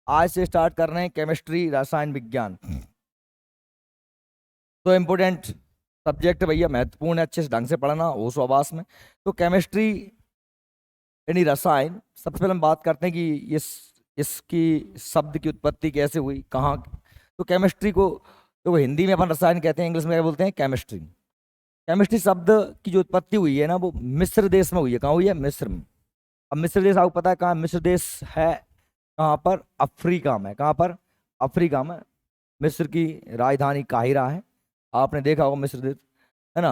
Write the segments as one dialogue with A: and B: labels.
A: आज से स्टार्ट कर रहे हैं केमिस्ट्री, रसायन विज्ञान। तो इम्पोर्टेंट सब्जेक्ट भैया, महत्वपूर्ण है, अच्छे से ढंग से पढ़ना होश आवास में। तो केमिस्ट्री यानी रसायन, सबसे पहले हम बात करते हैं कि इसकी शब्द की उत्पत्ति कैसे हुई, कहाँ। तो केमिस्ट्री को तो हिंदी में अपन रसायन कहते हैं, इंग्लिश में क्या बोलते हैं, केमिस्ट्री। केमिस्ट्री शब्द की जो उत्पत्ति हुई है ना, वो मिस्र देश में हुई है। कहाँ हुई है? मिस्र में। अब मिस्र देश आपको पता है कहाँ मिस्र देश है? कहाँ पर? अफ्रीका में। कहाँ पर? अफ्रीका में। मिस्र की राजधानी काहिरा है। आपने देखा होगा मिस्र देश, है ना।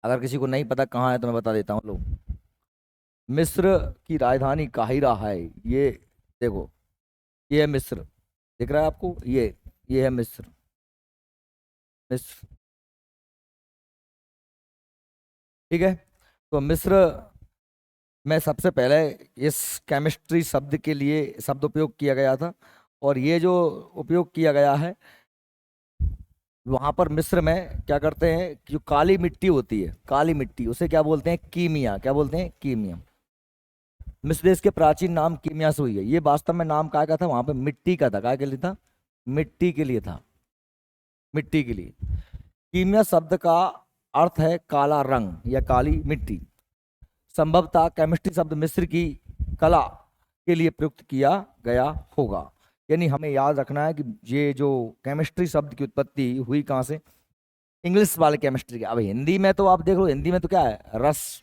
A: अगर किसी को नहीं पता कहाँ है तो मैं बता देता हूँ। लो, मिस्र की राजधानी काहिरा है। ये देखो, ये है मिस्र, दिख रहा है आपको? ये है मिस्र। मिस्र, ठीक है। तो मिस्र में सबसे पहले इस केमिस्ट्री शब्द के लिए शब्द उपयोग किया गया था। और ये जो उपयोग किया गया है, वहां पर मिस्र में क्या करते हैं कि जो काली मिट्टी होती है, काली मिट्टी, उसे क्या बोलते हैं? कीमिया। क्या बोलते हैं? कीमिया। मिस्र देश के प्राचीन नाम कीमिया से हुई है। ये वास्तव में नाम काय का था? वहां पे मिट्टी का था। काय के लिए था? मिट्टी के लिए था। मिट्टी के लिए। कीमिया शब्द का अर्थ है काला रंग या काली मिट्टी। संभवतः केमिस्ट्री शब्द मिस्र की कला के लिए प्रयुक्त किया गया होगा। यानी हमें याद रखना है कि ये जो केमिस्ट्री शब्द की उत्पत्ति हुई कहाँ से? इंग्लिश वाले केमिस्ट्री के। अब हिंदी में तो आप देख लो, हिंदी में तो क्या है? रस,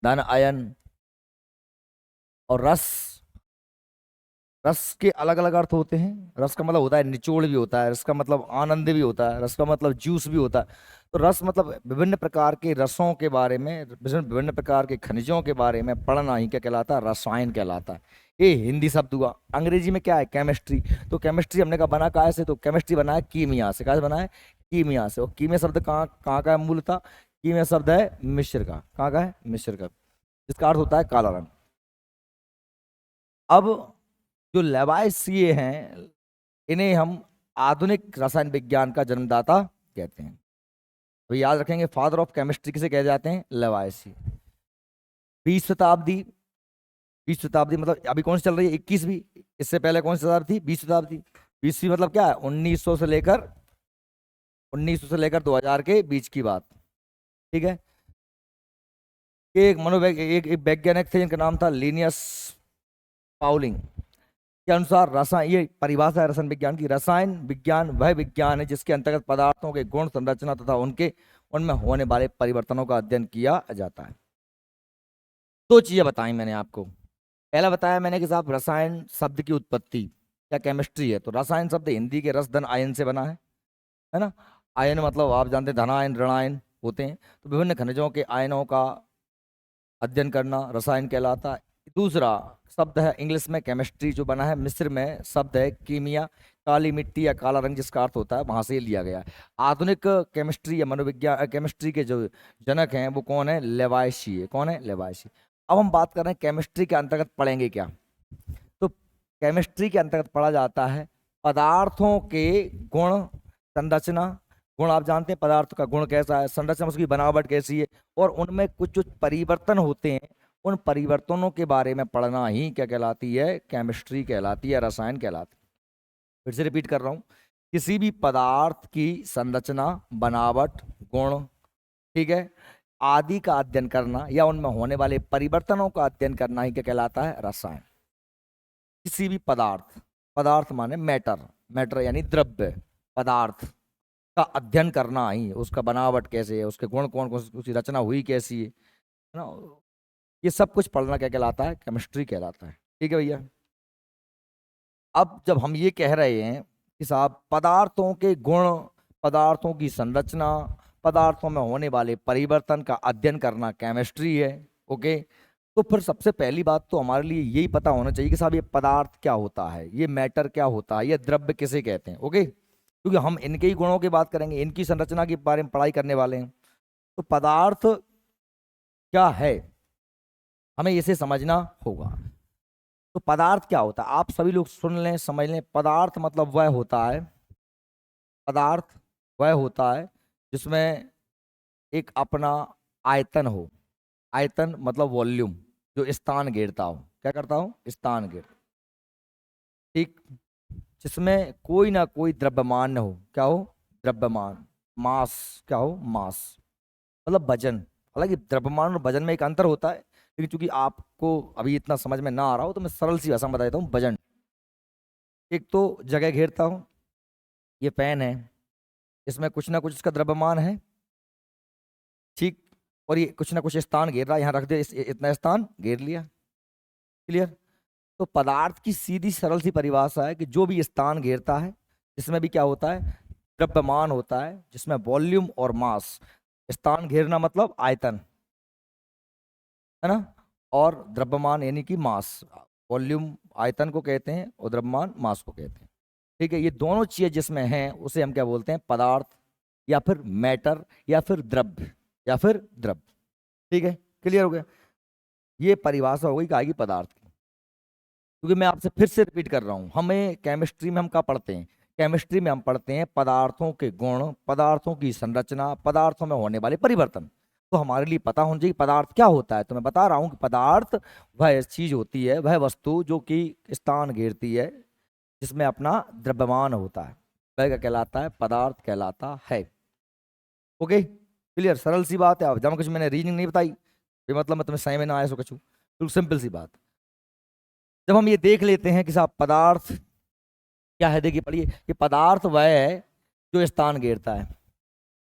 A: धन, आयन। और रस, रस के अलग अलग अर्थ होते हैं। रस का मतलब होता है निचोड़ भी होता है, रस का मतलब आनंद भी होता है, रस का मतलब जूस भी होता है। तो रस मतलब विभिन्न प्रकार के रसों के बारे में, विभिन्न विभिन्न प्रकार के खनिजों के बारे में पढ़ना ही क्या कहलाता है? रसायन कहलाता है। ये हिंदी शब्द हुआ। अंग्रेजी में क्या है? केमिस्ट्री। तो केमिस्ट्री हमने कहा बना कहाँ से? तो केमिस्ट्री बना है कीमिया से। कहाँ से बना है? कीमिया से। और कीमिया शब्द कहाँ कहाँ का है मूल था? कीमिया शब्द है मिस्र का। कहाँ का है? मिस्र का। जिसका अर्थ होता है काला रंग। अब जो लेवाइसिए हैं, इन्हें हम आधुनिक रसायन विज्ञान का जन्मदाता कहते हैं। तो याद रखेंगे, फादर ऑफ केमिस्ट्री किसे कहे जाते हैं? लेवाइसिए। 20 शताब्दी, 20 शताब्दी मतलब अभी कौन सी चल रही है? 21वीं। इससे पहले कौन सी शताब्दी थी? 20 शताब्दी। 20वीं मतलब क्या है? 1900 से लेकर 2000 के बीच की बात। ठीक है। एक मनोवैज्ञ एक एक वैज्ञानिक थे जिनका नाम था लिनियस पाउलिंग। के अनुसार रसायन, ये परिभाषा है रसायन विज्ञान की, रसायन विज्ञान वह विज्ञान है जिसके अंतर्गत पदार्थों के गुण, संरचना तथा उनके उनमें होने वाले परिवर्तनों का अध्ययन किया जाता है। दो चीजें बताई मैंने आपको। पहला बताया मैंने कि साहब रसायन शब्द की उत्पत्ति क्या केमिस्ट्री है। तो रसायन शब्द हिंदी के रस धन आयन से बना है ना। आयन मतलब आप जानते हैं धनायन ऋणायन होते हैं। तो विभिन्न खनिजों के आयनों का अध्ययन करना रसायन कहलाता है। दूसरा शब्द है इंग्लिश में केमिस्ट्री, जो बना है मिस्र में, शब्द है कीमिया, काली मिट्टी या काला रंग जिसका अर्थ होता है, वहां से लिया गया है। आधुनिक केमिस्ट्री या मनोविज्ञान केमिस्ट्री के जो जनक हैं वो कौन है? लेवाइशी है। कौन है? लेवाइशी। अब हम बात कर रहे हैं केमिस्ट्री के अंतर्गत पढ़ेंगे क्या। तो केमिस्ट्री के अंतर्गत पढ़ा जाता है पदार्थों के गुण, संरचना। गुण आप जानते हैं, पदार्थ का गुण कैसा है, संरचना उसकी बनावट कैसी है, और उनमें कुछ जो परिवर्तन होते हैं, उन परिवर्तनों के बारे में पढ़ना ही क्या कहलाती है? केमिस्ट्री कहलाती है, रसायन कहलाती है। फिर से रिपीट कर रहा हूं, किसी भी पदार्थ की संरचना, बनावट, गुण, ठीक है, आदि का अध्ययन करना या उनमें होने वाले परिवर्तनों का अध्ययन करना ही क्या कहलाता है? रसायन। किसी भी पदार्थ, पदार्थ माने मैटर, मैटर यानी द्रव्य, पदार्थ का अध्ययन करना ही, उसका बनावट कैसे है, उसके गुण कौन कौन, उसकी रचना हुई कैसी है ना, ये सब कुछ पढ़ना क्या कहलाता है? केमिस्ट्री कहलाता है। ठीक है भैया। अब जब हम ये कह रहे हैं कि साहब पदार्थों के गुण, पदार्थों की संरचना, पदार्थों में होने वाले परिवर्तन का अध्ययन करना केमिस्ट्री है, ओके। तो फिर सबसे पहली बात तो हमारे लिए यही पता होना चाहिए कि साहब ये पदार्थ क्या होता है, ये मैटर क्या होता है, ये द्रव्य किसे कहते हैं, ओके। क्योंकि हम इनके ही गुणों की बात करेंगे, इनकी संरचना के बारे में पढ़ाई करने वाले हैं। तो पदार्थ क्या है, हमें इसे समझना होगा। तो पदार्थ क्या होता है, आप सभी लोग सुन लें, समझ लें। पदार्थ मतलब वह होता है, पदार्थ वह होता है जिसमें एक अपना आयतन हो। आयतन मतलब वॉल्यूम, जो स्थान घेरता हो। क्या करता हो? स्थान घेर। ठीक, जिसमें कोई ना कोई द्रव्यमान हो, क्या हो, द्रव्यमान, मास, क्या हो, मास, मतलब वजन। हालांकि द्रव्यमान और वजन में एक अंतर होता है, लेकिन चूंकि आपको अभी इतना समझ में ना आ रहा हो तो मैं सरल सी भाषा में बता देता हूँ। वजन, एक तो जगह घेरता हूँ, ये पेन है, इसमें कुछ ना कुछ इसका द्रव्यमान है, ठीक, और ये कुछ ना कुछ स्थान घेर रहा है, यहाँ रख दिया, इतना स्थान घेर लिया, क्लियर। तो पदार्थ की सीधी सरल सी परिभाषा है कि जो भी स्थान घेरता है, इसमें भी क्या होता है, द्रव्यमान होता है, जिसमें वॉल्यूम और मास, स्थान घेरना मतलब आयतन, है ना, और द्रव्यमान यानी कि मास, वॉल्यूम आयतन को कहते हैं और द्रव्यमान मास को कहते हैं। ठीक है, ये दोनों चीजें जिसमें हैं उसे हम क्या बोलते हैं, पदार्थ, या फिर मैटर, या फिर द्रव्य, या फिर द्रव्य। ठीक है, क्लियर हो गया। ये परिभाषा हो गई क्या की, पदार्थ की। क्योंकि मैं आपसे फिर से रिपीट कर रहा हूं, हमें केमिस्ट्री में हम क्या पढ़ते हैं, केमिस्ट्री में हम पढ़ते हैं पदार्थों के गुण, पदार्थों की संरचना, पदार्थों में होने वाले परिवर्तन। तो हमारे लिए पता होना चाहिए पदार्थ क्या होता है। तो मैं बता रहा हूं कि पदार्थ वह चीज होती है, वह वस्तु जो कि स्थान घेरती है, जिसमें अपना द्रव्यमान होता है, वह क्या कहलाता है, पदार्थ कहलाता है। ओके, क्लियर, सरल सी बात है। अब जब कुछ मैंने रीजनिंग नहीं बताई, ये मतलब मैं तुम्हें सही में ना आया सो कुछ, बिल्कुल सिंपल सी बात। जब हम ये देख लेते हैं कि साहब पदार्थ क्या है, देखिए पढ़िए, कि पदार्थ वह है जो स्थान घेरता है,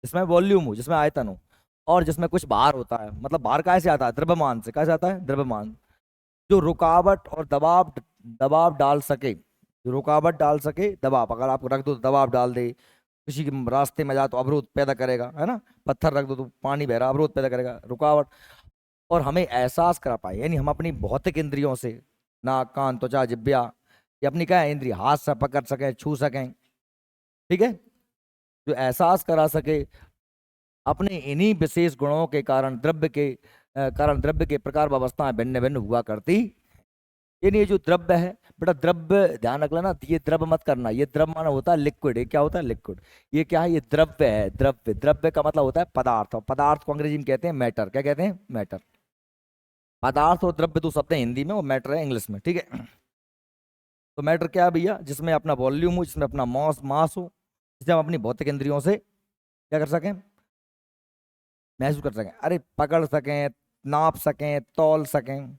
A: जिसमें वॉल्यूम हो, जिसमें आयतन हो, और जिसमें कुछ भार होता है। मतलब भार कैसे आता है, द्रव्यमान से। कैसे आता है, द्रव्यमान। जो रुकावट और दबाव दबाव डाल सके, जो रुकावट डाल सके, दबाव, अगर आप रख दो तो दबाव डाल दे, किसी के रास्ते में जा तो अवरोध पैदा करेगा, है ना, पत्थर रख दो तो पानी बह रहा, अवरोध पैदा करेगा, रुकावट। और हमें एहसास करा पाए, यानी हम अपनी भौतिक इंद्रियों से, नाक कान त्वचा जिह्वा, ये अपनी क्या है इंद्रिय, हाथ से पकड़ सकें, छू सकें, ठीक है, जो एहसास करा सके अपने इन्हीं विशेष गुणों के कारण, द्रव्य के कारण द्रव्य के प्रकार व अवस्थाएं भिन्न भिन्न हुआ करती। यानी ये जो द्रव्य है बेटा, द्रव्य ध्यान रख लेना, ये द्रव्य मत करना, ये द्रव्य माना होता है लिक्विड। ये क्या होता है, लिक्विड। ये क्या है, ये द्रव्य है, द्रव्य, द्रव्य का मतलब होता है पदार्थ, और पदार्थ को अंग्रेजी में कहते हैं मैटर। क्या कहते हैं, मैटर। पदार्थ और द्रव्य तो शब्द है हिंदी में, और मैटर है इंग्लिश में, ठीक है। तो मैटर क्या है भैया, जिसमें अपना वॉल्यूम हो, जिसमें अपना मास मास हो, जिसे हम अपनी भौतिक इंद्रियों से क्या कर सकें, महसूस कर सकें, अरे पकड़ सकें, नाप सकें, तौल सकें,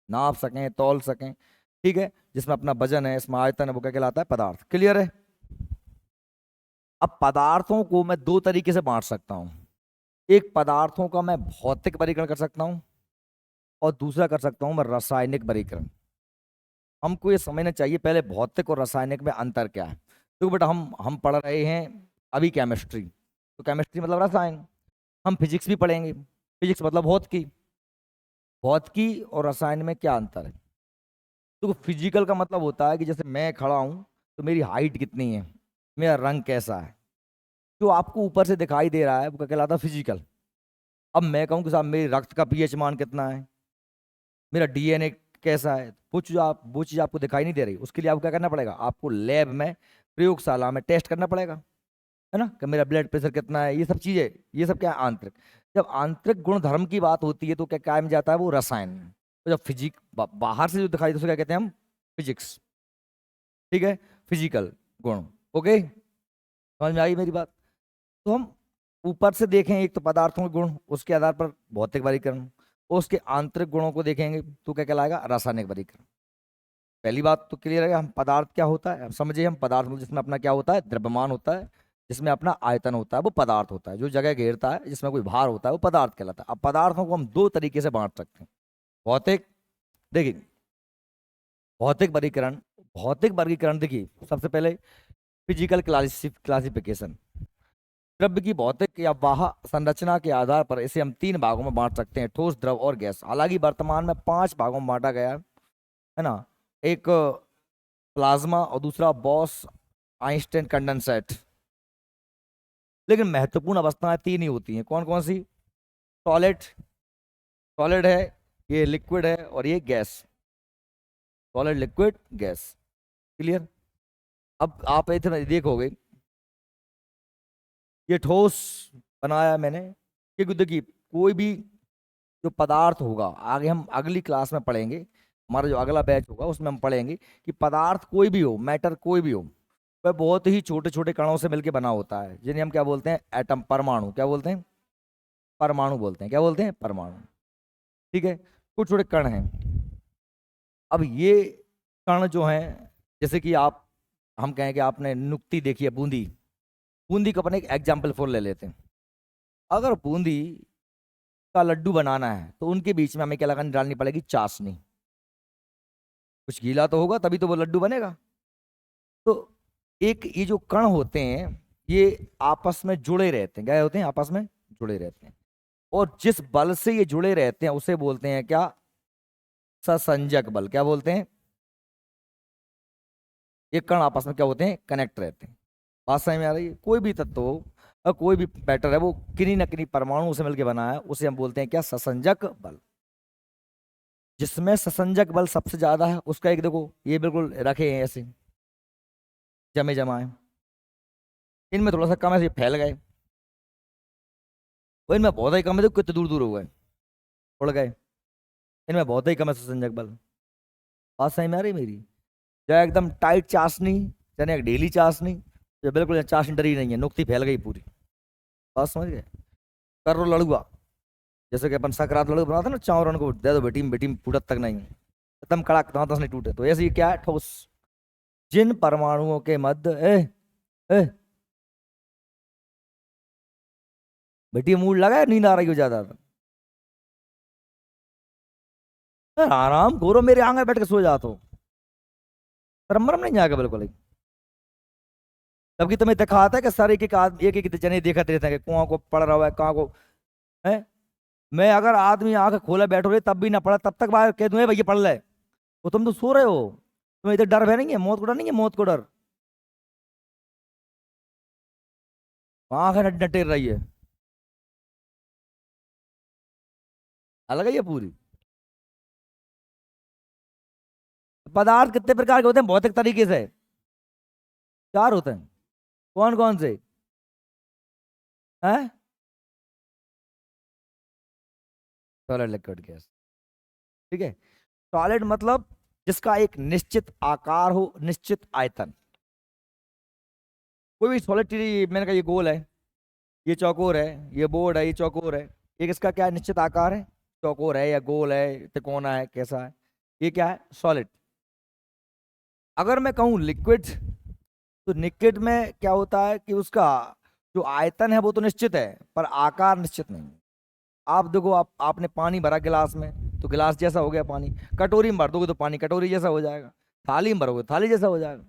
A: नाप सकें, तौल सकें, ठीक है, जिसमें अपना वजन है, इसमें आयतन है, वो क्या कहलाता है, पदार्थ। क्लियर है। अब पदार्थों को मैं दो तरीके से बांट सकता हूं। एक, पदार्थों का मैं भौतिक वर्गीकरण कर सकता हूं, और दूसरा कर सकता हूं मैं रासायनिक वर्गीकरण। हमको ये समझना चाहिए पहले भौतिक और रासायनिक में अंतर क्या है। तो बेटा हम पढ़ रहे हैं अभी केमिस्ट्री, तो केमिस्ट्री मतलब रसायन। हम फिजिक्स भी पढ़ेंगे, फिजिक्स मतलब भौतिकी। भौतिकी और रसायन में क्या अंतर है। तो फिजिकल का मतलब होता है कि जैसे मैं खड़ा हूं तो मेरी हाइट कितनी है, मेरा रंग कैसा है, जो आपको ऊपर से दिखाई दे रहा है वो क्या कहलाता है, फिजिकल। अब मैं कहूँ कि साहब मेरे रक्त का पीएच मान कितना है, मेरा डीएनए कैसा है, वो चीज़ आपको दिखाई नहीं दे रही, उसके लिए आपको क्या करना पड़ेगा, आपको लैब में, प्रयोगशाला में टेस्ट करना पड़ेगा, है ना, कि मेरा ब्लड प्रेशर कितना है, ये सब चीज़ें, ये सब क्या है, आंतरिक। जब आंतरिक गुण धर्म की बात होती है तो क्या क्या में जाता है, वो रसायन। तो जब बाहर से जो दिखाई दे उसे क्या कहते हैं हम, फिजिक्स, ठीक है, फिजिकल गुण। ओके, समझ में आई मेरी बात। तो हम ऊपर से देखें एक तो पदार्थों के गुण, उसके आधार पर भौतिक वर्गीकरण, उसके आंतरिक गुणों को देखेंगे तो क्या कहलाएगा, रासायनिक वर्गीकरण। पहली बात तो क्लियर है, हम पदार्थ क्या होता है, अब समझिए, हम पदार्थ जिसमें अपना क्या होता है, द्रव्यमान होता है, जिसमें अपना आयतन होता है, वो पदार्थ होता है। जो जगह घेरता है, जिसमें कोई भार होता है, वो पदार्थ कहलाता है। अब पदार्थों को हम दो तरीके से बांट सकते हैं। भौतिक, देखिए भौतिक वर्गीकरण, भौतिक वर्गीकरण देखिए, सबसे पहले फिजिकल क्लासिफिकेशन। द्रव्य की भौतिक या बाह्य संरचना के आधार पर इसे हम तीन भागों में बांट सकते हैं, ठोस, द्रव और गैस। हालांकि वर्तमान में पांच भागों में बांटा गया है ना। एक प्लाज्मा, और दूसरा बॉस आइंस्टाइन कंडेंसेट। लेकिन महत्वपूर्ण अवस्थाएं तीन ही होती हैं, कौन कौन सी, सॉलिड, सॉलिड है, ये लिक्विड है, और ये gas, solid, liquid, gas. Clear. अब आप इतना देखोगे, ये ठोस बनाया मैंने, क्योंकि देखिए कोई भी जो पदार्थ होगा, आगे हम अगली क्लास में पढ़ेंगे हमारा जो अगला बैच होगा उसमें हम पढ़ेंगे कि पदार्थ कोई भी हो, मैटर कोई भी हो, वह बहुत ही छोटे छोटे कणों से मिलकर बना होता है, जिन्हें हम क्या बोलते हैं, एटम, परमाणु। क्या बोलते हैं? परमाणु बोलते हैं। क्या बोलते हैं? परमाणु। ठीक है, कुछ छोटे कण हैं। अब ये कण जो हैं, जैसे कि आप, हम कहें कि आपने नुक्ती देखी है, बूंदी। बूंदी को अपन एक एग्जाम्पल फॉर ले लेते हैं। अगर बूंदी का लड्डू बनाना है तो उनके बीच में हमें क्या लगानी, डालनी पड़ेगी? चाशनी। कुछ गीला तो होगा तभी तो वो लड्डू बनेगा। तो एक ये जो कण होते हैं, ये आपस में जुड़े रहते हैं। क्या होते हैं? आपस में जुड़े रहते हैं। और जिस बल से ये जुड़े रहते हैं उसे बोलते हैं क्या? ससंजक बल। क्या बोलते हैं? ये कण आपस में क्या होते हैं? कनेक्ट रहते हैं। बात समझ में आ रही है? कोई भी तत्व हो और कोई भी मैटर है, वो किन्हीं न किन्हीं परमाणु से मिलकर बना है, उसे हम बोलते हैं क्या? ससंजक बल। जिसमें ससंजक बल सबसे ज्यादा है उसका एक देखो, ये बिल्कुल रखे हैं ऐसे जमे जमाए। इनमें थोड़ा सा कम है, ये फैल गए। और इनमें बहुत ही कम है, देखो कितने दूर दूर हो गए, उड़ गए। इनमें बहुत ही कम है ससंजक बल। बात समझ में आ रही है मेरी? जो एकदम टाइट चाशनी, यानी एक ढीली चाशनी, जो बिल्कुल चाशनी डरी नहीं है, नुक्ती फैल गई पूरी। बात समझ गए? कर लो लड़ुआ, जैसे कि अपन सकरात लड़ू बनाते ना, चावरन को दे दो बेटी में, बेटी में फूटत तक नहीं, एकदम कड़क, दांत नहीं टूटे। तो ऐसे ही क्या है? ठोस। जिन परमाणुओं के मध्य ए बेटी मूड लगा है, नींद आ रही हो ज्यादा तो यार आराम करो, मेरे आंगन बैठ के सो जाते हो। शर्म मरम नहीं जाएगा बिल्कुल ही। जबकि तुम्हें दिखाता है कि सारे एक एक जने देखते रहते हैं कि कौन को पढ़ रहा है, कहाँ को है। मैं अगर आदमी आंख खोले बैठो रहे तब भी ना पढ़ा, तब तक बाहर कह दूं, भैया पढ़ ले। वो तुम तो सो रहे हो। तुम्हें इधर डर है नहीं है, मौत को डर नहीं है, मौत को डर। आंख नटेर रही है, अलग है ये पूरी। पदार्थ कितने प्रकार के होते हैं भौतिक तरीके से? चार होते हैं। कौन कौन से? हैं? Solid, liquid, gas. ठीक है। सॉलिड मतलब जिसका एक निश्चित आकार हो, निश्चित आयतन। कोई भी सॉलिड चीज, मैंने कहा ये गोल है, ये चौकोर है, ये बोर्ड है, ये चौकोर है। एक इसका क्या है? निश्चित आकार है। चौकोर है या गोल है, त्रिकोणा है, कैसा है? ये क्या है? सॉलिड। अगर मैं कहूँ लिक्विड, तो लिक्विड में क्या होता है कि उसका जो आयतन है वो तो निश्चित है, पर आकार निश्चित नहीं है। आप देखो, आपने पानी भरा गिलास में तो गिलास जैसा हो गया पानी। कटोरी में भर दोगे तो पानी कटोरी जैसा हो जाएगा। थाली में भरोगे थाली जैसा हो जाएगा।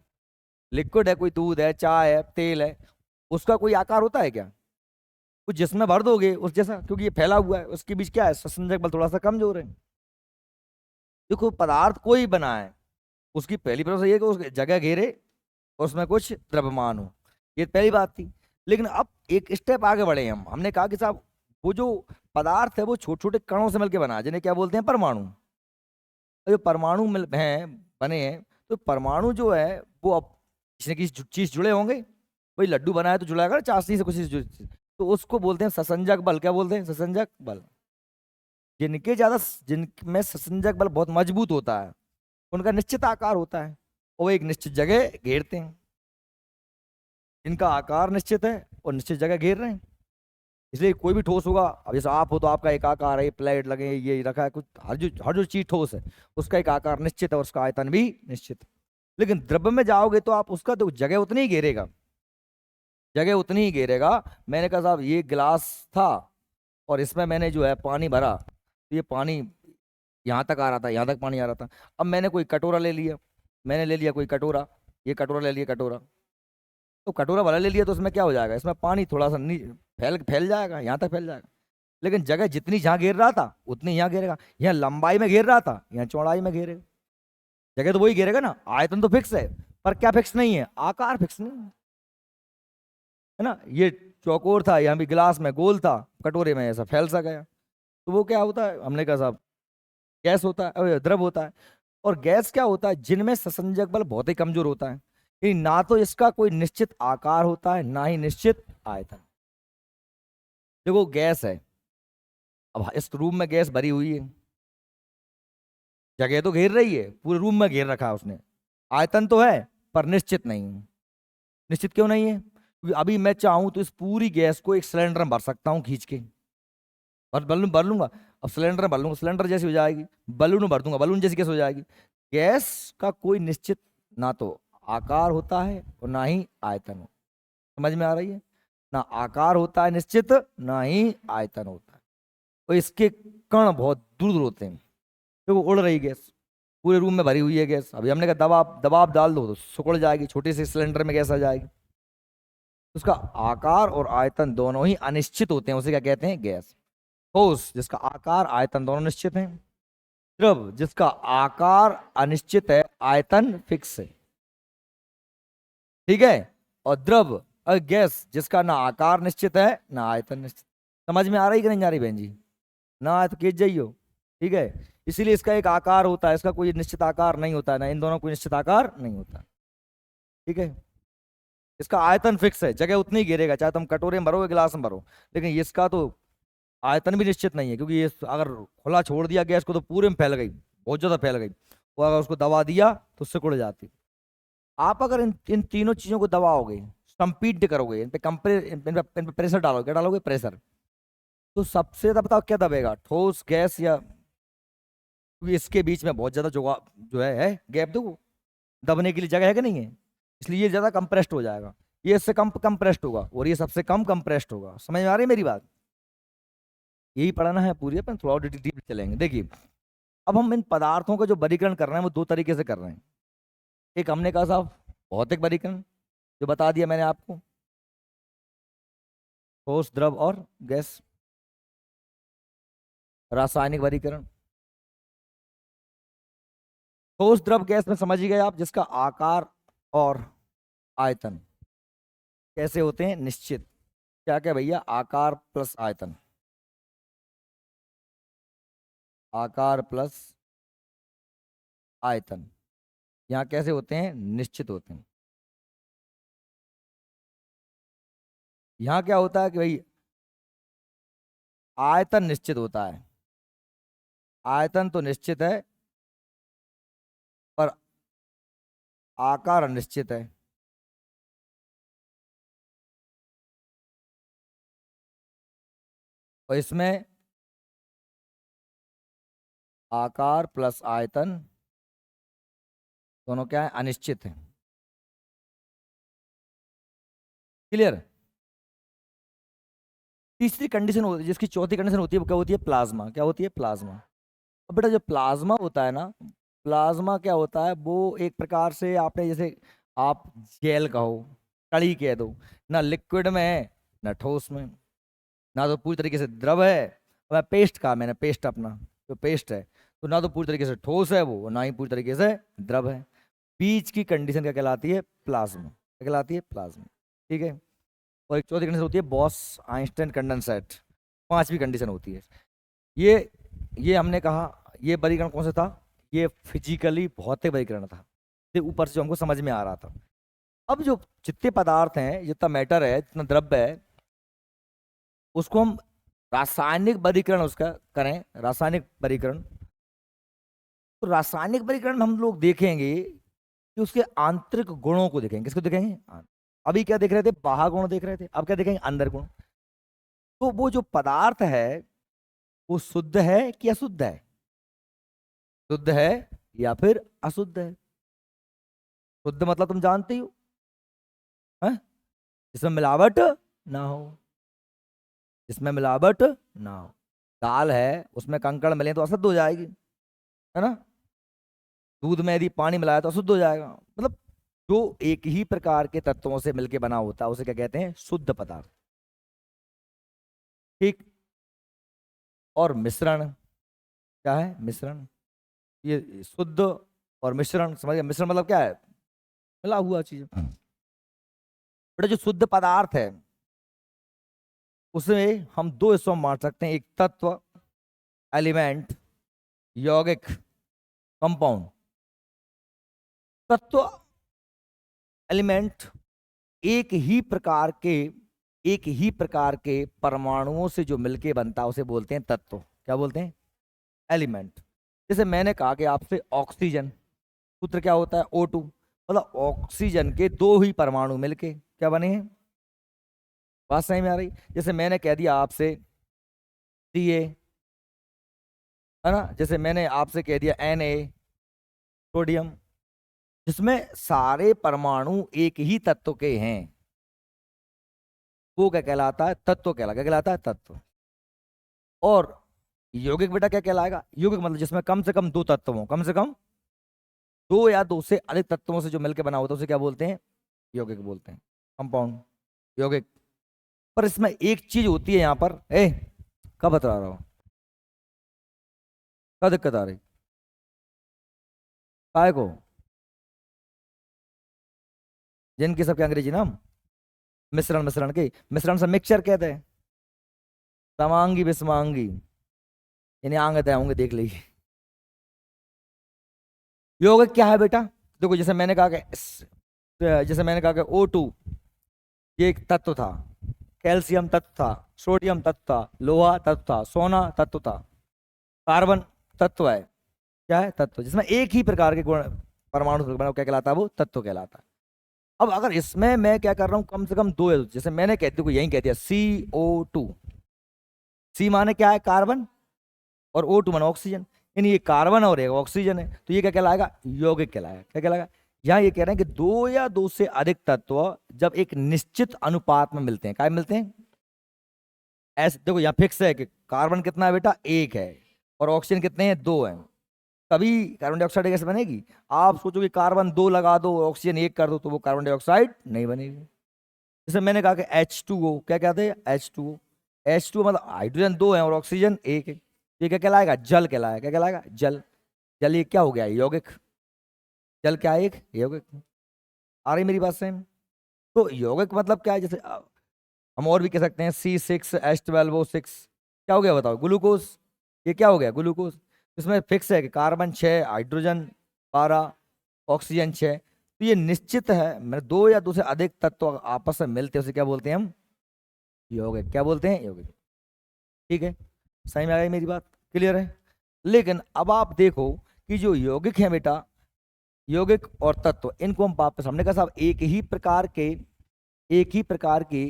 A: लिक्विड है, कोई दूध है, चाय है, तेल है, उसका कोई आकार होता है क्या? कुछ जिसमें भर दोगे उस जैसा, क्योंकि ये फैला हुआ है, उसके बीच क्या है? संसंजक बल थोड़ा सा कमजोर है। देखो पदार्थ कोई बना है, उसकी पहली प्रोसेस ये है कि उस जगह घेरे और उसमें कुछ द्रव्यमान हो। ये पहली बात थी। लेकिन अब एक स्टेप आगे बढ़े हम, हमने कहा कि साहब वो जो पदार्थ है वो छोटे छोटे कणों से मिलकर बना है, जिन्हें क्या बोलते हैं? परमाणु। और जो परमाणु मिल हैं, बने हैं, तो परमाणु जो है वो अब किसी न किसी चीज जुड़े होंगे। वही लड्डू बनाया तो जुड़ाएगा ना चाशनी से कुछ चीज। तो उसको बोलते हैं ससंजक बल। क्या बोलते हैं? ससंजक बल। जिनके ज्यादा, जिनमें ससंजक बल बहुत मजबूत होता है, उनका निश्चित आकार होता है और वो एक निश्चित जगह घेरते हैं। इनका आकार निश्चित है और निश्चित जगह घेर रहे हैं। इसलिए कोई भी ठोस होगा, अब जैसे आप हो तो आपका एक आकार है, ये प्लेट लगे, ये रखा है कुछ, हर जो चीज ठोस है उसका एक आकार निश्चित है और उसका आयतन भी निश्चित है। लेकिन द्रव्य में जाओगे तो आप उसका तो जगह उतनी ही घेरेगा, जगह उतनी ही घेरेगा। मैंने कहा साहब ये गिलास था और इसमें मैंने जो है पानी भरा, तो ये पानी यहाँ तक आ रहा था, यहाँ तक पानी आ रहा था। अब मैंने कोई कटोरा ले लिया, मैंने ले लिया कोई कटोरा, ये कटोरा ले लिया कटोरा, तो कटोरा वाला ले लिया तो उसमें क्या हो जाएगा? इसमें पानी थोड़ा सा फैल फैल जाएगा, यहाँ तक फैल जाएगा। लेकिन जगह जितनी जहाँ घेर रहा था उतनी यहाँ घेरेगा। यहाँ लंबाई में घेर रहा था, यहाँ चौड़ाई में घेरेगा। जगह तो वही घेरेगा ना, आयतन तो फिक्स है, पर क्या फिक्स नहीं है? आकार फिक्स नहीं है। है ना? ये चौकोर था, यहाँ भी गिलास में गोल था, कटोरे में ऐसा फैल सा गया। तो वो क्या होता है? हमने कहा साहब गैस होता है, द्रव होता है। और गैस क्या होता है? जिनमें ससंजक बल बहुत ही कमजोर होता है। कि ना तो इसका कोई निश्चित आकार होता है, ना ही निश्चित आयतन। देखो गैस है, अब इस रूम में गैस भरी हुई है, जगह तो घेर रही है, पूरे रूम में घेर रखा है उसने, आयतन तो है पर निश्चित नहीं है। निश्चित क्यों नहीं है? क्योंकि अभी मैं चाहूं तो इस पूरी गैस को एक सिलेंडर में भर सकता हूँ खींच के, भर लूंगा। अब सिलेंडर में भर लूंगा, सिलेंडर जैसी हो जाएगी। बलून में भर दूंगा, बलून जैसी गैस हो जाएगी। गैस का कोई निश्चित ना तो आकार होता है और ना ही आयतन हो। समझ में आ रही है? ना आकार होता है निश्चित, ना ही आयतन होता है। और इसके कण बहुत दूर दूर होते हैं। तो वो उड़ रही गैस, पूरे रूम में भरी हुई है गैस। अभी हमने कहा दबाव दबाव डाल दो तो सिकुड़ जाएगी, छोटे से सिलेंडर में गैस आ जाएगी। उसका आकार और आयतन दोनों ही अनिश्चित होते हैं, उसे क्या कहते हैं? गैस। ठोस जिसका आकार आयतन दोनों निश्चित हैं। द्रव जिसका आकार अनिश्चित है, आयतन फिक्स है। ठीक है? और द्रव गैस जिसका ना आकार निश्चित है ना आयतन निश्चित। समझ में आ रही कि नहीं आ रही बहन जी? ना आए तो केज जाइयो। ठीक है? इसीलिए इसका एक आकार होता है, इसका कोई निश्चित आकार नहीं होता है, ना इन दोनों कोई निश्चित आकार नहीं होता। ठीक है? इसका आयतन फिक्स है, जगह उतनी ही घेरेगा, चाहे तुम कटोरे में भरो या गिलास में भरो। लेकिन इसका तो आयतन भी निश्चित नहीं है, क्योंकि ये अगर खुला छोड़ दिया गैस को तो पूरे में फैल गई, बहुत ज्यादा फैल गई। और अगर उसको दबा दिया तो सिकुड़ जाती। आप अगर इन इन तीनों चीजों को दबाओगे, स्टम्पीड करोगे, इन पे इन पे प्रेशर डालोगे, क्या डालोगे? प्रेशर। तो सबसे ज्यादा बताओ क्या दबेगा, ठोस गैस या? क्योंकि इसके बीच में बहुत ज्यादा जो है गैप, देखो दबने के लिए जगह है कि नहीं है, इसलिए ये ज्यादा कंप्रेस्ड हो जाएगा। ये इससे कम कंप्रेस्ड होगा और ये सबसे कम कंप्रेस्ड होगा। समझ में आ रही है मेरी बात? यही पढ़ाना है पूरी, अपन थोड़ा डीप चलेंगे। देखिए, अब हम इन पदार्थों का जो वर्गीकरण कर रहे हैं वो दो तरीके से कर रहे हैं। एक हमने कहा साहब भौतिक वर्गीकरण, जो बता दिया मैंने आपको, ठोस द्रव और गैस। रासायनिक वर्गीकरण, ठोस द्रव गैस में समझ ही गए आप, जिसका आकार और आयतन कैसे होते हैं? निश्चित। क्या क्या भैया? आकार प्लस आयतन, आकार प्लस आयतन यहाँ कैसे होते हैं? निश्चित होते हैं। यहाँ क्या होता है कि भाई आयतन निश्चित होता है, आयतन तो निश्चित है पर आकार अनिश्चित है। और इसमें आकार प्लस आयतन दोनों क्या है? अनिश्चित है। क्लियर? तीसरी कंडीशन होती है, जिसकी चौथी कंडीशन होती है, वो क्या होती है? प्लाज्मा। क्या होती है? प्लाज्मा। अब बेटा जो प्लाज्मा होता है ना, प्लाज्मा क्या होता है? वो एक प्रकार से आपने जैसे आप जेल कहो, कड़ी कह दो, ना लिक्विड में है ना ठोस में, ना तो पूरी तरीके से द्रव है। मैं पेस्ट कहा, मैंने पेस्ट अपना जो पेस्ट है, तो ना तो पूरी तरीके से ठोस है वो, ना ही पूरी तरीके से द्रव है। बीच की कंडीशन क्या कहलाती है? प्लाज्मा। क्या कहलाती है? प्लाज्मा। ठीक है? और एक चौथी कंडीशन होती है बॉस आइंस्टाइन कंडेंसेट। पांचवी कंडीशन होती है ये ये हमने कहा, ये वर्गीकरण कौन सा था? ये फिजिकली भौतिक वर्गीकरण था, ये ऊपर से जो हमको समझ में आ रहा था। अब जो जितने पदार्थ हैं, जितना मैटर है, जितना द्रव्य है, उसको हम रासायनिक वर्गीकरण उसका करें, रासायनिक वर्गीकरण। तो रासायनिक वर्गीकरण हम लोग देखेंगे कि उसके आंतरिक गुणों को देखेंगे। किसको देखेंगे? अभी क्या देख रहे थे? बाह्य गुण देख रहे थे, अब क्या देखेंगे? अंदर गुण। तो वो जो पदार्थ है वो शुद्ध है कि अशुद्ध है? शुद्ध है या फिर अशुद्ध है? शुद्ध मतलब तुम जानते ही हो, हैं? जिसमें मिलावट ना हो, जिसमें मिलावट ना हो। दाल है, उसमें कंकड़ मिले तो अशुद्ध हो जाएगी, है ना? दूध में यदि पानी मिलाया तो अशुद्ध हो जाएगा। मतलब जो एक ही प्रकार के तत्वों से मिलके बना होता है उसे क्या कहते हैं? शुद्ध पदार्थ। ठीक। और मिश्रण क्या है? मिश्रण, ये शुद्ध और मिश्रण, समझ गए? मिश्रण मतलब क्या है? मिला हुआ चीज। बेटा जो शुद्ध पदार्थ है उसमें हम दो हिस्सों में बांट सकते हैं, एक तत्व एलिमेंट, यौगिक कंपाउंड। तत्व एलिमेंट एक ही प्रकार के परमाणुओं से जो मिलके बनता है उसे बोलते हैं तत्व। क्या बोलते हैं? एलिमेंट। जैसे मैंने कहा कि आपसे ऑक्सीजन, सूत्र क्या होता है O2, मतलब ऑक्सीजन के दो ही परमाणु मिलके क्या बने हैं। बात सही में आ रही। जैसे मैंने कह दिया आपसे Ca, है ना, जैसे मैंने आपसे कह दिया Na, सोडियम, जिसमें सारे परमाणु एक ही तत्व के हैं, वो क्या कहलाता है, तत्व कहलाता, क्या कहलाता है, तत्व। और यौगिक बेटा क्या कहलाएगा, यौगिक मतलब जिसमें कम से कम दो तत्व हों, कम से कम दो या दो से अधिक तत्वों से जो मिलकर बना होता है उसे क्या बोलते हैं, यौगिक बोलते हैं, कंपाउंड, यौगिक। पर इसमें एक चीज होती है यहाँ पर, कब बता रहा हूँ, क्या दिक्कत आ रही, काय को, जिनके सबके अंग्रेजी नाम, मिश्रण, मिश्रण के, मिश्रण से मिक्सचर कहते हैं, समांगी विषमांगी, इन्हें आगे तय होंगे, देख लीजिए। यौगिक क्या है बेटा, देखो जैसे मैंने कहा कि O2 ये एक तत्व था, कैल्शियम तत्व था, सोडियम तत्व था, लोहा तत्व था, सोना तत्व था, कार्बन तत्व है, क्या है, तत्व, जिसमें एक ही प्रकार के गुण परमाणु से बना, क्या कहलाता है, वो तत्व कहलाता है। अब अगर इसमें मैं क्या कर रहा हूं, कम से कम दो, जैसे मैंने कहती हूँ यही कहती है CO2, सी माने क्या है, कार्बन, और O2 माने ऑक्सीजन, यानी ये कार्बन और एक ऑक्सीजन है, तो ये क्या कहलाएगा, यौगिक कहलाएगा, क्या कहलाएगा। यहाँ ये कह रहे हैं कि दो या दो से अधिक तत्व जब एक निश्चित अनुपात में मिलते हैं, क्या मिलते हैं, ऐसे देखो यहाँ फिक्स है कि कार्बन कितना है बेटा, एक है, और ऑक्सीजन कितने हैं, दो हैं, तभी कार्बन डाइऑक्साइड गैस बनेगी। आप सोचो कि कार्बन दो लगा दो ऑक्सीजन एक कर दो तो वो कार्बन डाइऑक्साइड नहीं बनेगी। जैसे मैंने कहा कि H2O, क्या कहते हैं, H2O, H2 मतलब हाइड्रोजन दो है और ऑक्सीजन एक है, ये क्या कहलाएगा, जल कहलाएगा, क्या कहलाएगा, जल। जल ये क्या हो गया, यौगिक, जल क्या है, एक यौगिक। आ रही मेरी बात से। तो यौगिक मतलब क्या है, जैसे हम और भी कह सकते हैं C6H12O6, क्या हो गया बताओ, ग्लूकोज, ये क्या हो गया, ग्लूकोज। इसमें फिक्स है कि कार्बन 6, हाइड्रोजन 12, ऑक्सीजन 6, तो ये निश्चित है, मतलब दो या दो से अधिक तत्व आपस में मिलते हैं उसे क्या बोलते हैं हम, यौगिक, क्या बोलते हैं, यौगिक। ठीक है, सही में आ गई मेरी बात, क्लियर है। लेकिन अब आप देखो कि जो यौगिक है बेटा, यौगिक और तत्व, इनको हम वापस हमने कहा साहब एक ही प्रकार के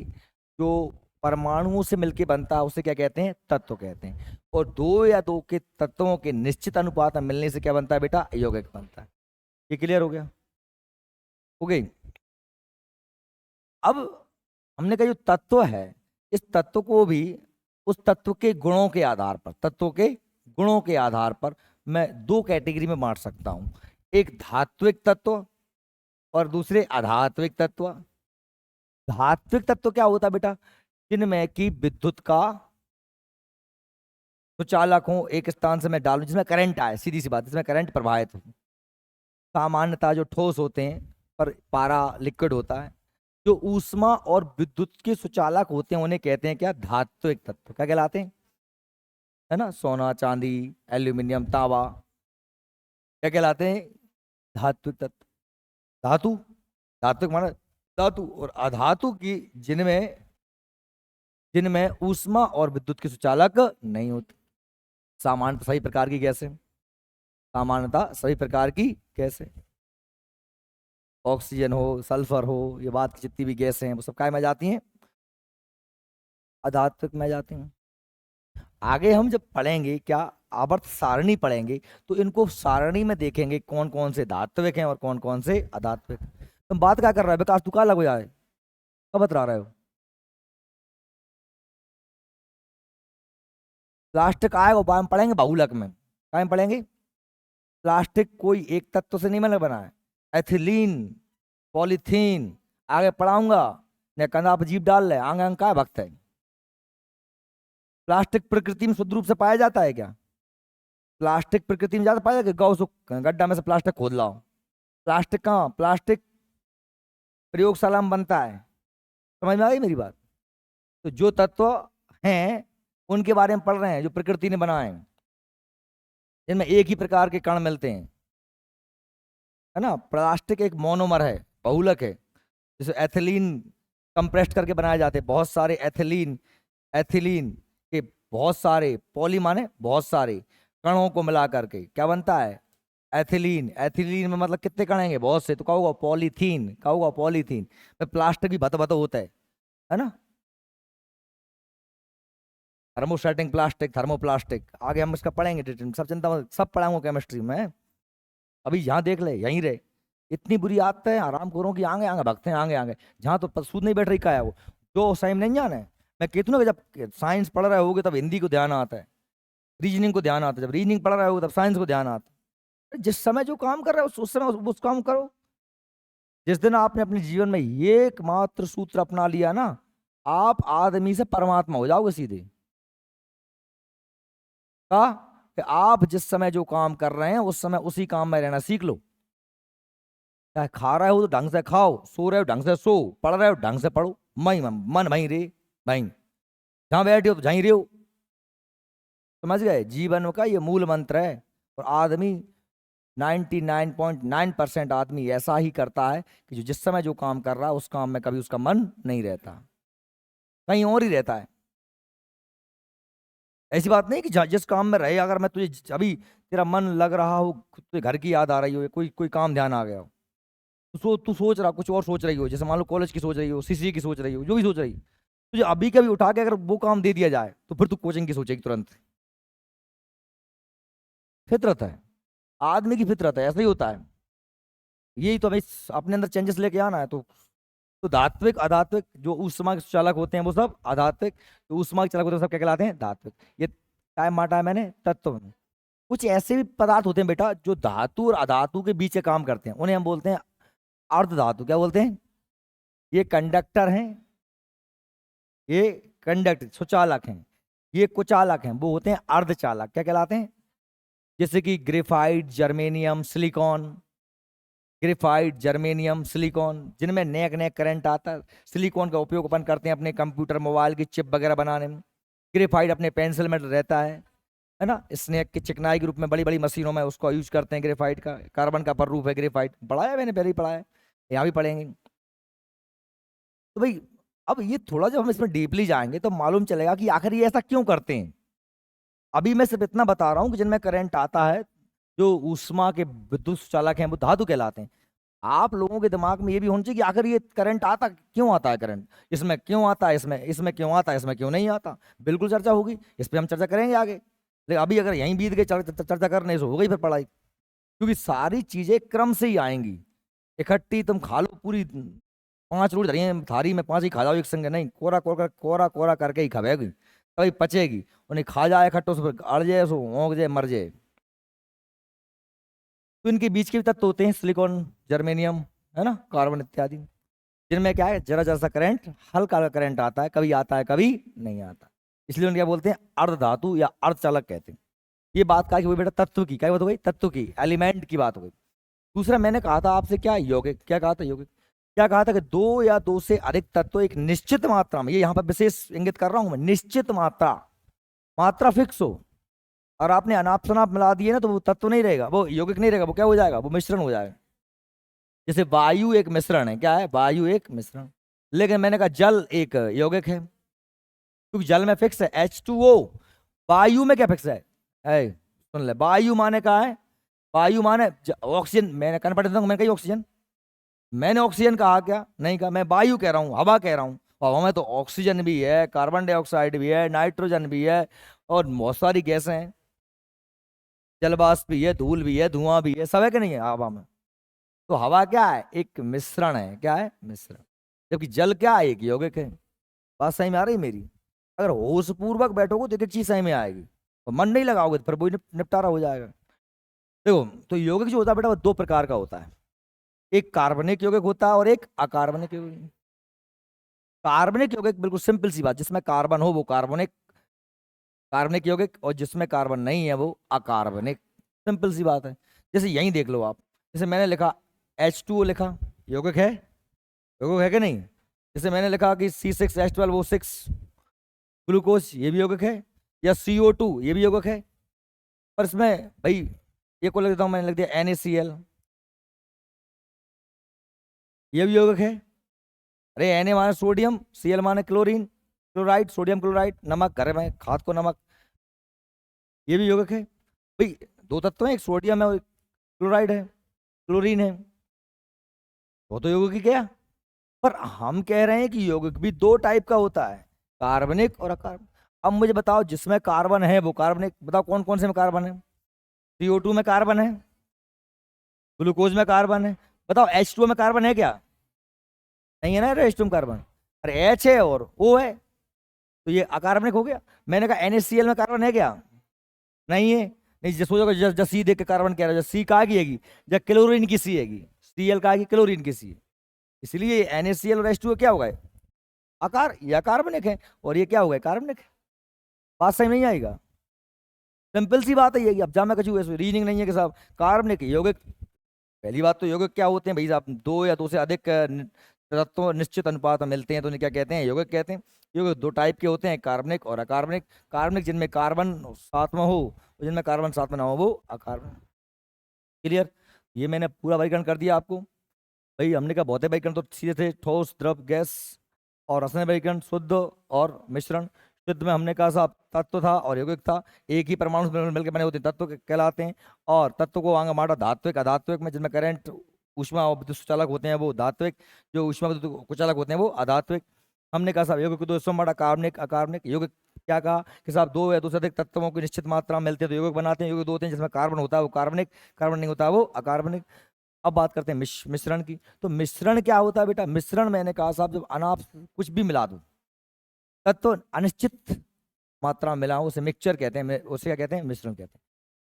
A: जो परमाणुओं से मिलके बनता है उसे क्या कहते हैं, तत्व कहते हैं। और दो या दो के तत्वों के निश्चित अनुपात में मिलने से क्या बनता है बेटा, यौगिक बनता है। ये क्लियर हो गया, हो गई। अब हमने कहा जो तत्व है, इस तत्व को भी उस तत्व के गुणों के आधार पर, तत्वों के गुणों के आधार पर मैं दो कैटेगरी में बांट सकता हूं, एक धात्विक तत्व और दूसरे अधात्विक तत्व। धात्विक तत्व क्या होता है बेटा, जिनमें कि विद्युत का सुचालक हो, एक स्थान से मैं डालूं जिसमें करंट आए, सीधी सी बात, इसमें करंट प्रवाहित हो, सामान्यतः जो ठोस होते हैं, पर पारा लिक्विड होता है, जो ऊष्मा और विद्युत के सुचालक होते हैं उन्हें कहते हैं क्या, धात्विक तत्व, क्या कहलाते हैं, है ना, सोना चांदी एल्यूमिनियम तांबा, क्या कहलाते हैं, धात्विक तत्व। धातु, धात्विक माना धातु, और अधातु की जिनमें जिनमें ऊष्मा और विद्युत के सुचालक नहीं होते, सामान्यतः सभी प्रकार की गैसें, सामान्यतः सभी प्रकार की गैसें, ऑक्सीजन हो, सल्फर हो, ये बात की जितनी भी गैसें हैं वो सब काय में जाती हैं, अधात्विक में जाती हैं। आगे हम जब पढ़ेंगे क्या, आवर्त सारणी पढ़ेंगे, तो इनको सारणी में देखेंगे कौन कौन से धात्विक हैं और कौन कौन से अधात्विक। तुम बात क्या कर रहे हो विकास, तू कहाँ लग जाए, कब बता रहे हो, प्लास्टिक आएगा वो हम पढ़ेंगे बहुलक में, क्या में पढ़ेंगे, प्लास्टिक कोई एक तत्व से नहीं मैंने बना है, एथिलीन, पॉलीथीन, आगे पढ़ाऊंगा, ने कंधा पर जीभ डाल ले, आगे अंग का वक्त है। प्लास्टिक प्रकृति में शुद्ध रूप से पाया जाता है क्या, प्लास्टिक प्रकृति में ज्यादा पाया जाता है, गौ सो गड्ढा में से प्लास्टिक खोद लाओ, प्लास्टिक कहाँ, प्लास्टिक प्रयोगशाला में बनता है, समझ में आ गई मेरी बात। तो जो तत्व हैं उनके बारे में पढ़ रहे हैं जो प्रकृति ने बनाए हैं, जिनमें एक ही प्रकार के कण मिलते हैं, है ना। प्लास्टिक एक मोनोमर है, बहुलक है, जैसे एथिलीन कंप्रेस्ड करके बनाए जाते हैं, बहुत सारे एथिलीन, एथिलीन के बहुत सारे, पॉली माने बहुत सारे, कणों को मिला करके क्या बनता है? एथिलीन। एथिलीन में मतलब कितने कण आएंगे? बहुत से। तो क्या होगा? पॉलीथीन। क्या होगा? पॉलीथीन। में प्लास्टिक भी भत भत होता है ना? थर्मोस्टेटिक प्लास्टिक, थर्मोप्लास्टिक, आगे हम इसका पढ़ेंगे डिटेल में, सब चिंता मत, सब पढ़ाऊंगा केमिस्ट्री में। अभी यहाँ देख ले, यहीं रहे। इतनी बुरी आदत है आराम करो कि आगे आगे भगते हैं, आगे आगे। जहाँ तो सूद नहीं बैठ रही का है वो, जो साइम नहीं जाना है। मैं कहती हूँ ना कि जब साइंस पढ़ रहे होगे तब हिंदी को ध्यान आता है, रीजनिंग को ध्यान आता है, जब रीजनिंग पढ़ रहे होगे तब साइंस को ध्यान आता है। जिस समय जो काम कर रहे हो उस समय उस काम करो। जिस दिन आपने अपने जीवन में ये एकमात्र सूत्र अपना लिया ना, आप आदमी से परमात्मा हो जाओगे सीधे। का कि आप जिस समय जो काम कर रहे हैं उस समय उसी काम में रहना सीख लो। चाहे खा रहे हो तो ढंग से खाओ, सो रहे हो ढंग से सो, पढ़ रहे हो ढंग से पढ़ो। मई मन वहीं रे भाई, जहां बैठे हो तो जहीं रहो। समझ गए? जीवन का ये मूल मंत्र है। और आदमी 99.9% आदमी ऐसा ही करता है कि जो जिस समय जो काम कर रहा है उस काम में कभी उसका मन नहीं रहता, कहीं और ही रहता है। ऐसी बात नहीं कि जिस काम में रहे, अगर मैं तुझे अभी तेरा मन लग रहा हो, तुझे घर की याद आ रही हो, कोई कोई काम ध्यान आ गया हो, तू सोच रहा कुछ और सोच रही हो, जैसे मान लो कॉलेज की सोच रही हो, सीसीए की सोच रही हो, जो भी सोच रही हो, तुझे अभी कभी उठा के अगर वो काम दे दिया जाए तो फिर तू कोचिंग की सोचेगी तुरंत। फितरत है, आदमी की फितरत है, ऐसा ही होता है। यही तो हमें अपने अंदर चेंजेस लेके आना है। तो धात्विक अधात्विक जो ऊष्मा के चालक होते हैं वो सब अधात्विक, जो ऊष्मा के चालक होते हैं वो सब क्या कहलाते हैं? धात्विक। ये टाइम बांटा है मैंने तत्व में। कुछ ऐसे भी पदार्थ होते हैं बेटा जो धातु और अधातु के बीच से काम करते हैं, उन्हें हम बोलते हैं अर्ध धातु। क्या बोलते हैं? ये कंडक्टर हैं, ये कंडक्ट सुचालक हैं, ये कुचालक हैं, वो होते हैं अर्धचालक। क्या कहलाते हैं? जैसे कि graphite, germanium, silicon. Graphite, germanium, silicon, जिनमें नया नया करंट आता है। सिलिकॉन का उपयोग अपन करते हैं अपने कंप्यूटर मोबाइल की चिप वगैरह बनाने में। ग्रेफाइट अपने पेंसिल में रहता है ना? स्नेक की चिकनाई के रूप में बड़ी बड़ी मशीनों में उसको यूज करते हैं। ग्रेफाइट का कार्बन का प्ररूप है ग्रेफाइट, पढ़ा है मैंने, पहले ही पढ़ा है, यहाँ भी पढ़ेंगे। तो भाई अब ये थोड़ा जब हम इसमें डीपली जाएंगे तो मालूम चलेगा कि आखिर ये ऐसा क्यों करते हैं। अभी मैं सिर्फ इतना बता रहा हूँ कि जिनमें करंट आता है, जो ऊष्मा के विद्युत चालक हैं, वो धातु कहलाते हैं। आप लोगों के दिमाग में ये भी होना चाहिए कि आखिर ये करंट आता क्यों आता है, करंट इसमें क्यों आता है, इसमें इसमें क्यों आता है, इसमें क्यों नहीं आता। बिल्कुल चर्चा होगी, इस पर हम चर्चा करेंगे आगे। लेकिन अभी अगर यहीं बीत गए चर्चा करने से हो गई फिर पढ़ाई, क्योंकि सारी चीजें क्रम से ही आएंगी। इकट्ठी तुम खा लो पूरी 5 रोटी धरी हैं थारी में, 5 ही खा जाओ एक संग नहीं, कोरा कोरा कोरा कोरा करके ही खावेगी तभी पचेगी। उन्हें खा जाए इकट्ठो से फिर अड़ जाए, सो ओंग जाए, मर जाए। तो इनके बीच के भी तत्व होते हैं सिलिकॉन, जर्मेनियम, है ना, कार्बन इत्यादि, जिनमें क्या है जरा जरा सा करंट, हल्का हल्का करंट आता है, कभी आता है कभी नहीं आता। इसलिए उन्हें क्या बोलते हैं? अर्ध धातु या अर्धचालक कहते हैं। ये बात कहा कि वही बेटा तत्व की, क्या बात हो गई? तत्व की, एलिमेंट की बात हो गई। दूसरा मैंने कहा था आपसे क्या? यौगिक। क्या कहा था? यौगिक। क्या कहा था कि दो या दो से अधिक तत्व एक निश्चित मात्रा में, ये यहाँ पर विशेष इंगित कर रहा हूं मैं, निश्चित मात्रा, मात्रा फिक्स हो, और आपने अनाप शनाप मिला दिए ना तो वो तत्व नहीं रहेगा, वो यौगिक नहीं रहेगा, वो क्या हो जाएगा? वो मिश्रण हो जाएगा। जैसे वायु एक मिश्रण है, क्या है? वायु एक मिश्रण। लेकिन मैंने कहा जल एक यौगिक है, क्योंकि जल में फिक्स है H2O। वायु में क्या फिक्स है? सुन ले, वायु माने क्या है? वायु माने ऑक्सीजन। मैंने कन पढ़ देता हूँ, मैंने कही ऑक्सीजन, मैंने ऑक्सीजन कहा क्या? नहीं कहा, मैं वायु कह रहा हूँ, हवा कह रहा हूँ। हवा में तो ऑक्सीजन भी है, कार्बन डाइऑक्साइड भी है, नाइट्रोजन भी है, और बहुत सारी गैसें हैं, जलवाष्प भी है, धूल भी है, धुआं भी है, सब है कि नहीं है हवा में? तो हवा क्या है? एक मिश्रण है। क्या है? मिश्रण। जबकि जल क्या है? एक यौगिक है। बात सही में आ रही मेरी? अगर होश पूर्वक बैठोगे तो एक एक चीज सही में आएगी, और मन नहीं लगाओगे तो फिर वही निपटारा हो जाएगा। देखो, तो यौगिक जो होता है बेटा वो 2 प्रकार का होता है। एक कार्बनिक यौगिक होता है और एक अकार्बनिक यौगिक। कार्बनिक यौगिक बिल्कुल सिंपल सी बात, जिसमें कार्बन हो वो कार्बनिक, कार्बनिक यौगिक, और जिसमें कार्बन नहीं है वो अकार्बनिक। सिंपल सी बात है। जैसे यहीं देख लो आप, जैसे मैंने लिखा H2O लिखा, यौगिक है? यौगिक है कि नहीं? जैसे मैंने लिखा कि C6H12O6 ग्लूकोज, ये भी यौगिक है। या CO2, ये भी यौगिक है। पर इसमें भाई ये को लिख देता हूँ, मैंने लिख दिया NaCl, ये भी यौगिक है। अरे Na माने सोडियम, Cl माने क्लोरीन, क्लोराइड, सोडियम क्लोराइड, नमक, घर में खाद को नमक, ये भी यौगिक है। भाई दो तत्व हैं, एक सोडियम है और क्लोराइड है, क्लोरीन है, वो तो यौगिक क्या। पर हम कह रहे हैं कि यौगिक भी दो टाइप का होता है, कार्बनिक और अकार्बनिक। अब मुझे बताओ जिसमें कार्बन है वो कार्बनिक, बताओ कौन कौन से में कार्बन है। CO2 में कार्बन है, ग्लूकोज में कार्बन है, बताओ H2O में कार्बन है क्या? नहीं है ना H2O में कार्बन। अरे H है और O है, तो ये अकार्बनिक हो गया। मैंने कहा NaCl में कार्बन है क्या? नहीं है। नहीं जब सोचोगे जब सी देख के कार्बन कह रहा है, जब सी कहा की है, जब क्लोरीन की सी है, Cl कहा की क्लोरीन की सी है, इसलिए NaCl और H2O क्या होगा, आकार या कार्बनिक है, और ये क्या होगा, कार्बनिक है। बात सही नहीं आएगा, सिंपल सी बात है ये। अब जहाँ मैं कचू रीजनिंग नहीं है कि साहब कार्बनिक यौगिक। पहली बात तो यौगिक क्या होते हैं भाई साहब, दो या दो से अधिक तत्वों निश्चित अनुपात में मिलते हैं तो उन्हें क्या कहते हैं, यौगिक कहते हैं। यौगिक दो टाइप के होते हैं, कार्बनिक और अकार्बनिक। कार्बनिक जिनमें कार्बन साथ में हो, जिनमें कार्बन साथ में ना हो वो अकार्बनिक। क्लियर? ये मैंने पूरा वर्गीकरण कर दिया आपको। भाई हमने कहा भौतिक वर्गीकरण तो सीधे थे, ठोस द्रव गैस, और रासायनिक वर्गीकरण शुद्ध और मिश्रण। शुद्ध में हमने कहा साहब तत्व था और यौगिक था, एक ही परमाणु से मिलकर बने होते हैं तत्व कहलाते हैं। और तत्व को आगे बांटा धात्विक अधात्विक में, जिनमें करंट ऊष्मा और विद्युत सुचालक होते हैं वो धात्विक, जो ऊष्मा विद्युत कुचालक होते हैं वो अधात्विक। हमने कहा साहब यौगिक को दो हिस्सों में बांटा, कार्बनिक अकार्बनिक। यौगिक क्या कहा कि साहब दो या दो से अधिक तत्वों की निश्चित मात्रा में मिलते हैं तो यौगिक बनाते हैं। यौगिक दो होते हैं जिसमें कार्बन होता है वो कार्बनिक, कार्बन नहीं होता वो अकार्बनिक। अब बात करते हैं मिश्रण की। तो मिश्रण क्या होता है बेटा, मिश्रण मैंने कहा साहब जब अनाप कुछ भी मिला दो, तत्व अनिश्चित मात्रा में मिला हो उसे मिक्सचर कहते हैं, उसे क्या कहते हैं, मिश्रण कहते हैं।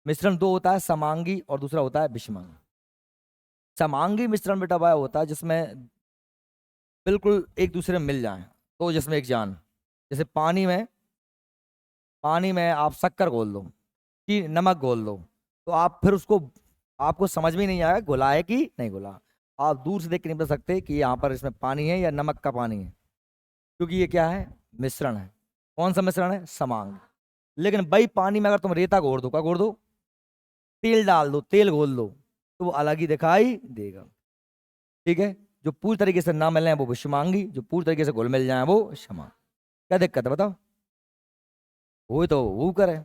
A: मिश्रण दो होता है, समांगी और दूसरा होता है विषमांगी। समांगी मिश्रण बेटा वह होता है जिसमें बिल्कुल एक दूसरे में मिल जाए, तो जिसमें एक जान, जैसे पानी में आप शक्कर घोल दो कि नमक घोल दो, तो आप फिर उसको आपको समझ में नहीं आएगा घुला है कि नहीं घुला। आप दूर से देख के नहीं बता सकते कि यहाँ पर इसमें पानी है या नमक का पानी है, क्योंकि ये क्या है, मिश्रण है। कौन सा मिश्रण है, समांग। लेकिन भाई पानी में अगर तुम रेता घोर दो, क्या घोर दो, तेल डाल दो, तेल घोल दो, तो वो अलग ही दिखाई देगा। ठीक है, जो पूरी तरीके से ना मिले वो विषमांगी, जो पूरी तरीके से घुल मिल जाए वो क्षमा। क्या दिक्कत है बताओ, वो तो वो करे।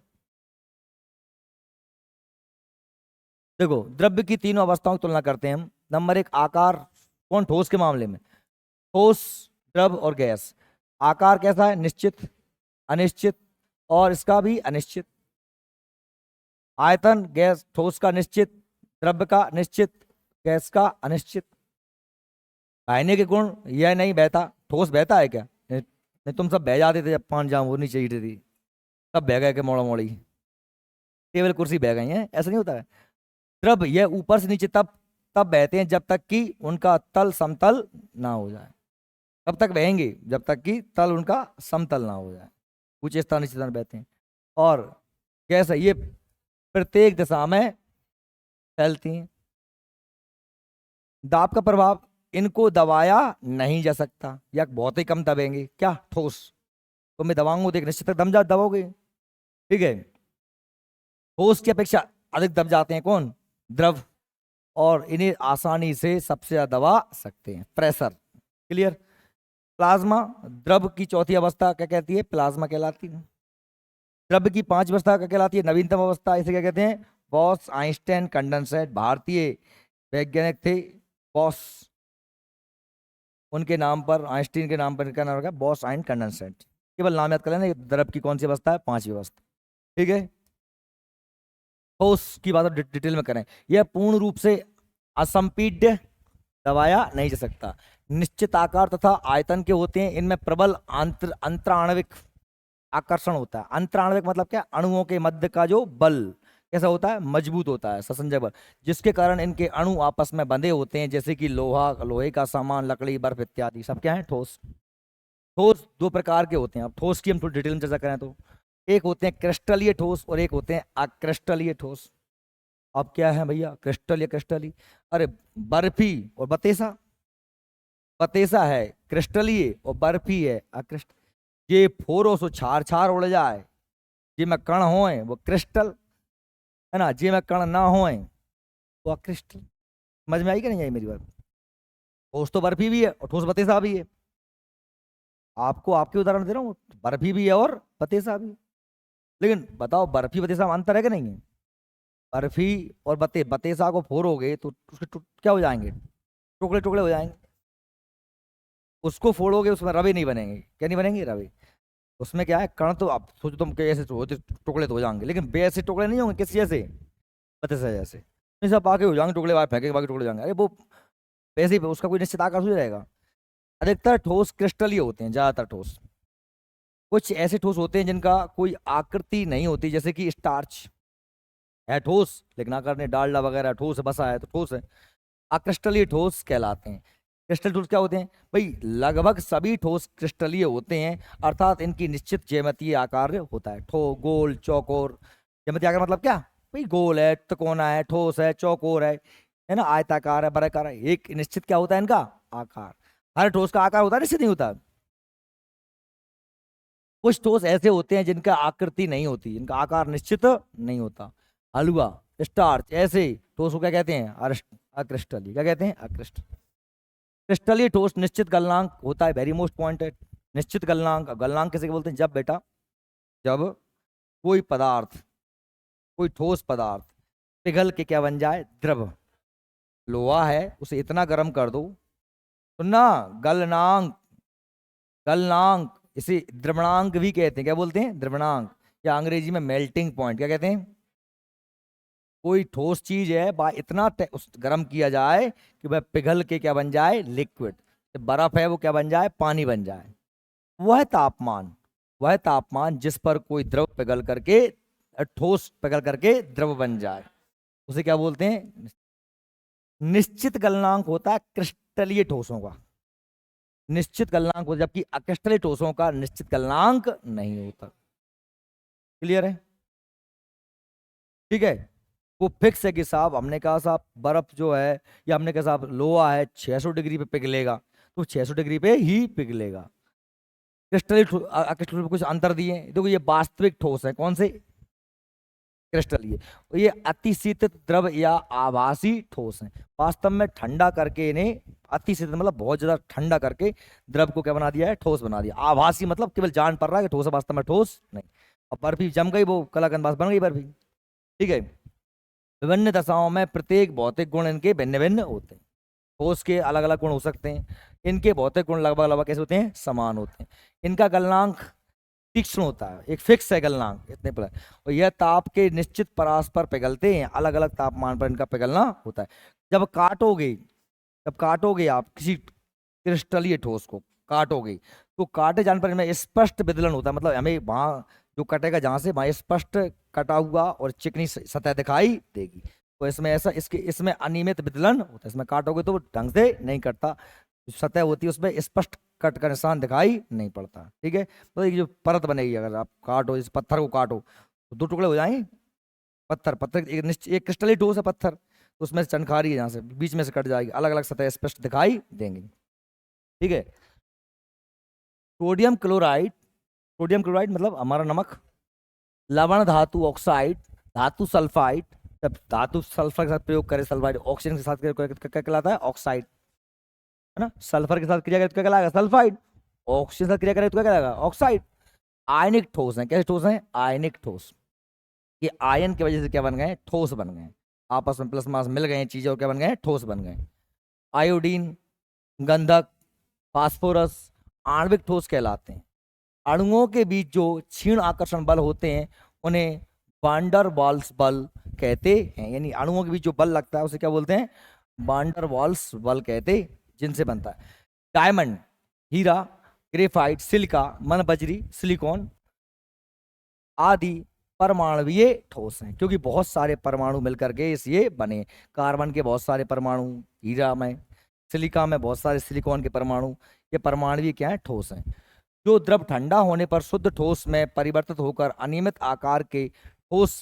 A: देखो द्रव्य की तीनों अवस्थाओं की तुलना करते हैं हम। नंबर एक आकार, कौन, ठोस के मामले में, ठोस, द्रव और गैस। आकार कैसा है, निश्चित, अनिश्चित और इसका भी अनिश्चित। आयतन, गैस ठोस का निश्चित, द्रव्य का निश्चित, गैस का अनिश्चित। बहने के गुण, यह नहीं बहता, ठोस बहता है क्या, नहीं, नहीं तुम सब बह जाते थे जब पान जाम वो नीचे ईटे थी, तब बह गए के मोड़ा मोड़ी, टेबल कुर्सी बह गई हैं, ऐसा नहीं होता है। द्रव यह ऊपर से नीचे तब तब बहते हैं जब तक कि उनका तल समतल ना हो जाए। तब तक बहेंगे जब तक कि तल उनका समतल ना हो जाए, ऊंचे स्थान नीचे स्थान बहते हैं। और कैसा, ये प्रत्येक दिशा में फैलती हैं। दाब का प्रभाव, इनको दबाया नहीं जा सकता या बहुत ही कम दबेंगे, क्या, ठोस। तो मैं दबाऊंगा तो एक निश्चित तक दम जा दबोगे, ठीक है। ठोस की अपेक्षा अधिक दब जाते हैं कौन, द्रव, और इन्हें आसानी से सबसे ज्यादा दबा सकते हैं, प्रेशर। क्लियर? प्लाज्मा, द्रव की चौथी अवस्था क्या कहती है, प्लाज्मा कहलाती है। द्रव्य की पांच अवस्था क्या कहलाती है, नवीनतम अवस्था, इसे क्या कहते हैं, बॉस आइंस्टाइन कंडेंसेट। भारतीय वैज्ञानिक थे बॉस, उनके नाम पर, आइंस्टीन के नाम पर इनका नाम रखा बॉस आइन कंडेंसेट। केवल नाम याद कर लेना, द्रव की कौन सी अवस्था है, पांचवी अवस्था, ठीक है। ठोस की बात डिटेल में करें, यह पूर्ण रूप से असंपीड्य, दबाया नहीं जा सकता, निश्चित आकार तथा आयतन के होते हैं। इनमें प्रबल अंतराणविक आकर्षण होता है। अंतराणविक मतलब क्या, अणुओं के मध्य का जो बल कैसा होता है, मजबूत होता है, ससंजक बल, जिसके कारण इनके अणु आपस में बंधे होते हैं, जैसे कि लोहा, लोहे का सामान, लकड़ी, बर्फ इत्यादि सब क्या है, ठोस। ठोस दो प्रकार के होते हैं। अब ठोस की हम थोड़ी डिटेल में चर्चा करें तो एक होते हैं क्रिस्टलीय ठोस और एक होते हैं अक्रिस्टलीय ठोस। अब क्या है भैया, क्रिस्टल या क्रिस्टलीय, अरे बर्फी और बतेसा, बतेसा है क्रिस्टलीय और बर्फी है अक्रिस्टल। ये फोरो सो छार छार उड़ जाए, जे में कण होए वो क्रिस्टल है ना, जे में कण ना होए वो अक्रिस्टल। समझ में आई कि नहीं आई मेरी बात? ठोस तो बर्फी भी है और ठोस बतेसा भी है। आपको आपके उदाहरण दे रहा हूँ, बर्फी भी है और बतेसा भी है। लेकिन बताओ बर्फी बतेसा में अंतर है कि नहीं है? बर्फी और बतेसा को फोड़ोगे तो उसके क्या हो जाएंगे, टुकड़े टुकड़े हो जाएंगे। उसको फोड़ोगे उसमें रवे नहीं बनेंगे, क्या नहीं बनेंगे, रवे। उसमें क्या है, कण तो आप सोचो तुम के ऐसे होते टुकड़े तो हो जाएंगे, लेकिन वैसे टुकड़े नहीं होंगे, किसी जैसे, बतेसा जैसे नहीं, सब बाकी हो जाएंगे टुकड़े, बाहर फेंके बाकी टुकड़े हो जाएंगे, अरे वो वैसे ही उसका कोई निश्चित आकार हो जाएगा। अधिकतर ठोस क्रिस्टलीय होते हैं, ज्यादातर ठोस। कुछ ऐसे ठोस होते हैं जिनका कोई आकृति नहीं होती, जैसे कि स्टार्च है ठोस, लेकिन आकार नहीं, डालडा वगैरह ठोस है, बसा है तो ठोस है। अक्रिस्टलीय ठोस कहलाते हैं। क्रिस्टल ठोस क्या होते हैं भाई, लगभग सभी ठोस क्रिस्टलीय होते हैं, अर्थात इनकी निश्चित ज्यामितीय आकार होता है। गोल, चौकोर। ज्यामितीय आकार मतलब क्या भाई, गोल है, त्रिकोणा है, ठोस है, चौकोर है ना, आयताकार है, वर्गाकार है, एक निश्चित क्या होता है इनका आकार। हर ठोस का आकार होता है, निश्चित नहीं होता। कुछ ठोस ऐसे होते हैं जिनका आकृति नहीं होती, इनका आकार निश्चित नहीं होता। हलवा, स्टार्च, ऐसे ठोस को क्या कहते हैं, अक्रिस्टलीय। क्या कहते हैं, अक्रिस्टल। क्रिस्टलीय ठोस निश्चित गलनांक होता है, वेरी मोस्ट पॉइंट है। निश्चित गलनांक, गलनांक किसे बोलते हैं, जब बेटा, जब कोई पदार्थ, कोई ठोस पदार्थ पिघल के क्या बन जाए, द्रव। लोहा है, उसे इतना गर्म कर दो, सुनना, गलनांक, गलनांक, इसे द्रवणांक भी कहते हैं। क्या बोलते हैं, द्रवणांक, या अंग्रेजी में मेल्टिंग पॉइंट। क्या कहते हैं, कोई ठोस चीज है बा इतना उस गर्म किया जाए कि वह पिघल के क्या बन जाए, लिक्विड। बर्फ है वो क्या बन जाए, पानी बन जाए। वह तापमान, वह तापमान जिस पर कोई द्रव पिघल करके, ठोस पिघल करके द्रव बन जाए, उसे क्या बोलते हैं, निश्चित गलनांक होता है क्रिस्टलीय ठोसों का। निश्चित गलनांक होता है, जबकि अक्रिस्टलीय ठोसों का निश्चित गलनांक नहीं होता। क्लियर है, ठीक है। वो फिक्स है कि साहब, हमने कहा साहब बर्फ जो है, या हमने कहा साहब लोहा है 600 डिग्री पे पिघलेगा, तो 600 डिग्री पे ही पिघलेगा। क्रिस्टलीय अक्रिस्टलीय में कुछ अंतर दिए, देखो ये वास्तविक ठोस है, कौन से, क्रिस्टलीय। और ये अतिशीतित द्रव या आभासी ठोस है। वास्तव में ठंडा करके इन्हें, अतिशीतित मतलब बहुत ज्यादा ठंडा करके द्रव को क्या बना दिया है, ठोस बना दिया। आभासी मतलब केवल जान पड़ रहा है कि ठोस है, वास्तव में ठोस नहीं। अब बर्फी जम गई, वो कलाकंद बन गई बर्फी, ठीक है। विभिन्न दशाओं में प्रत्येक भौतिक गुण इनके भिन्न भिन्न होते हैं। ठोस के अलग अलग गुण हो सकते हैं, इनके भौतिक गुण लगभग लगभग कैसे होते हैं, समान होते हैं। इनका गलनांक तीक्ष्ण होता है, एक फिक्स है गलनांक इतने पर, और यह ताप के निश्चित परास पर पिघलते हैं, अलग अलग तापमान पर इनका पिघलना होता है। जब काटोगे, जब काटोगे आप किसी क्रिस्टलीय ठोस को काटोगे, तो काटे जाने पर इनमें स्पष्ट विदलन होता है, मतलब हमें वहां जो कटेगा जहां से, वहां स्पष्ट कटा हुआ और चिकनी सतह दिखाई देगी। तो इसमें ऐसा, इसके इसमें अनियमित विदलन होता है, इसमें काटोगे तो ढंग से नहीं कटता, जो सतह होती है उसमें स्पष्ट कट का निशान दिखाई नहीं पड़ता, ठीक है। तो ये जो परत बनेगी, अगर आप काटो, इस पत्थर को काटो तो दो टुकड़े हो जाएंगे। पत्थर, पत्थर एक क्रिस्टलीय ठोस है पत्थर, तो उसमें से चनखारी है, जहाँ से बीच में से कट जाएगी, अलग अलग सतह स्पष्ट दिखाई देंगे, ठीक है। सोडियम क्लोराइड, सोडियम क्लोराइड मतलब हमारा नमक, लवण धातु ऑक्साइड, धातु सल्फाइड, जब धातु सल्फर के साथ प्रयोग करें, सल्फाइड ऑक्सीजन के साथ क्या कहलाता है, ऑक्साइड, है ना। सल्फर के साथ क्रिया करें तो क्या कहलाएगा, सल्फाइड। ऑक्सीजन के साथ क्रिया करें तो क्या कहलाएगा, ऑक्साइड। आयनिक ठोस है, कैसे ठोस है, आयनिक ठोस। ये आयन की वजह से क्या बन गए, ठोस बन गए, आपस में प्लस मास मिल गए चीजें और क्या बन गए, ठोस बन गए। आयोडीन, गंधक, फास्फोरस आणविक ठोस कहलाते हैं। अणुओं के बीच जो क्षीण आकर्षण बल होते हैं उन्हें वांडर वाल्स बल कहते हैं, यानी अणुओं के बीच जो बल लगता है उसे क्या बोलते हैं, वांडर वाल्स बल कहते, जिनसे बनता है डायमंड, हीरा, ग्रेफाइट, सिलिका, मनबजरी, सिलिकॉन आदि परमाणुीय ठोस हैं, क्योंकि बहुत सारे परमाणु मिलकर के इस ये बने। कार्बन के बहुत सारे परमाणु हीरा में, सिलिका में बहुत सारे सिलिकॉन के परमाणु, ये परमाणुीय क्या है, ठोस हैं। जो द्रव ठंडा होने पर शुद्ध ठोस में परिवर्तित होकर अनियमित आकार के ठोस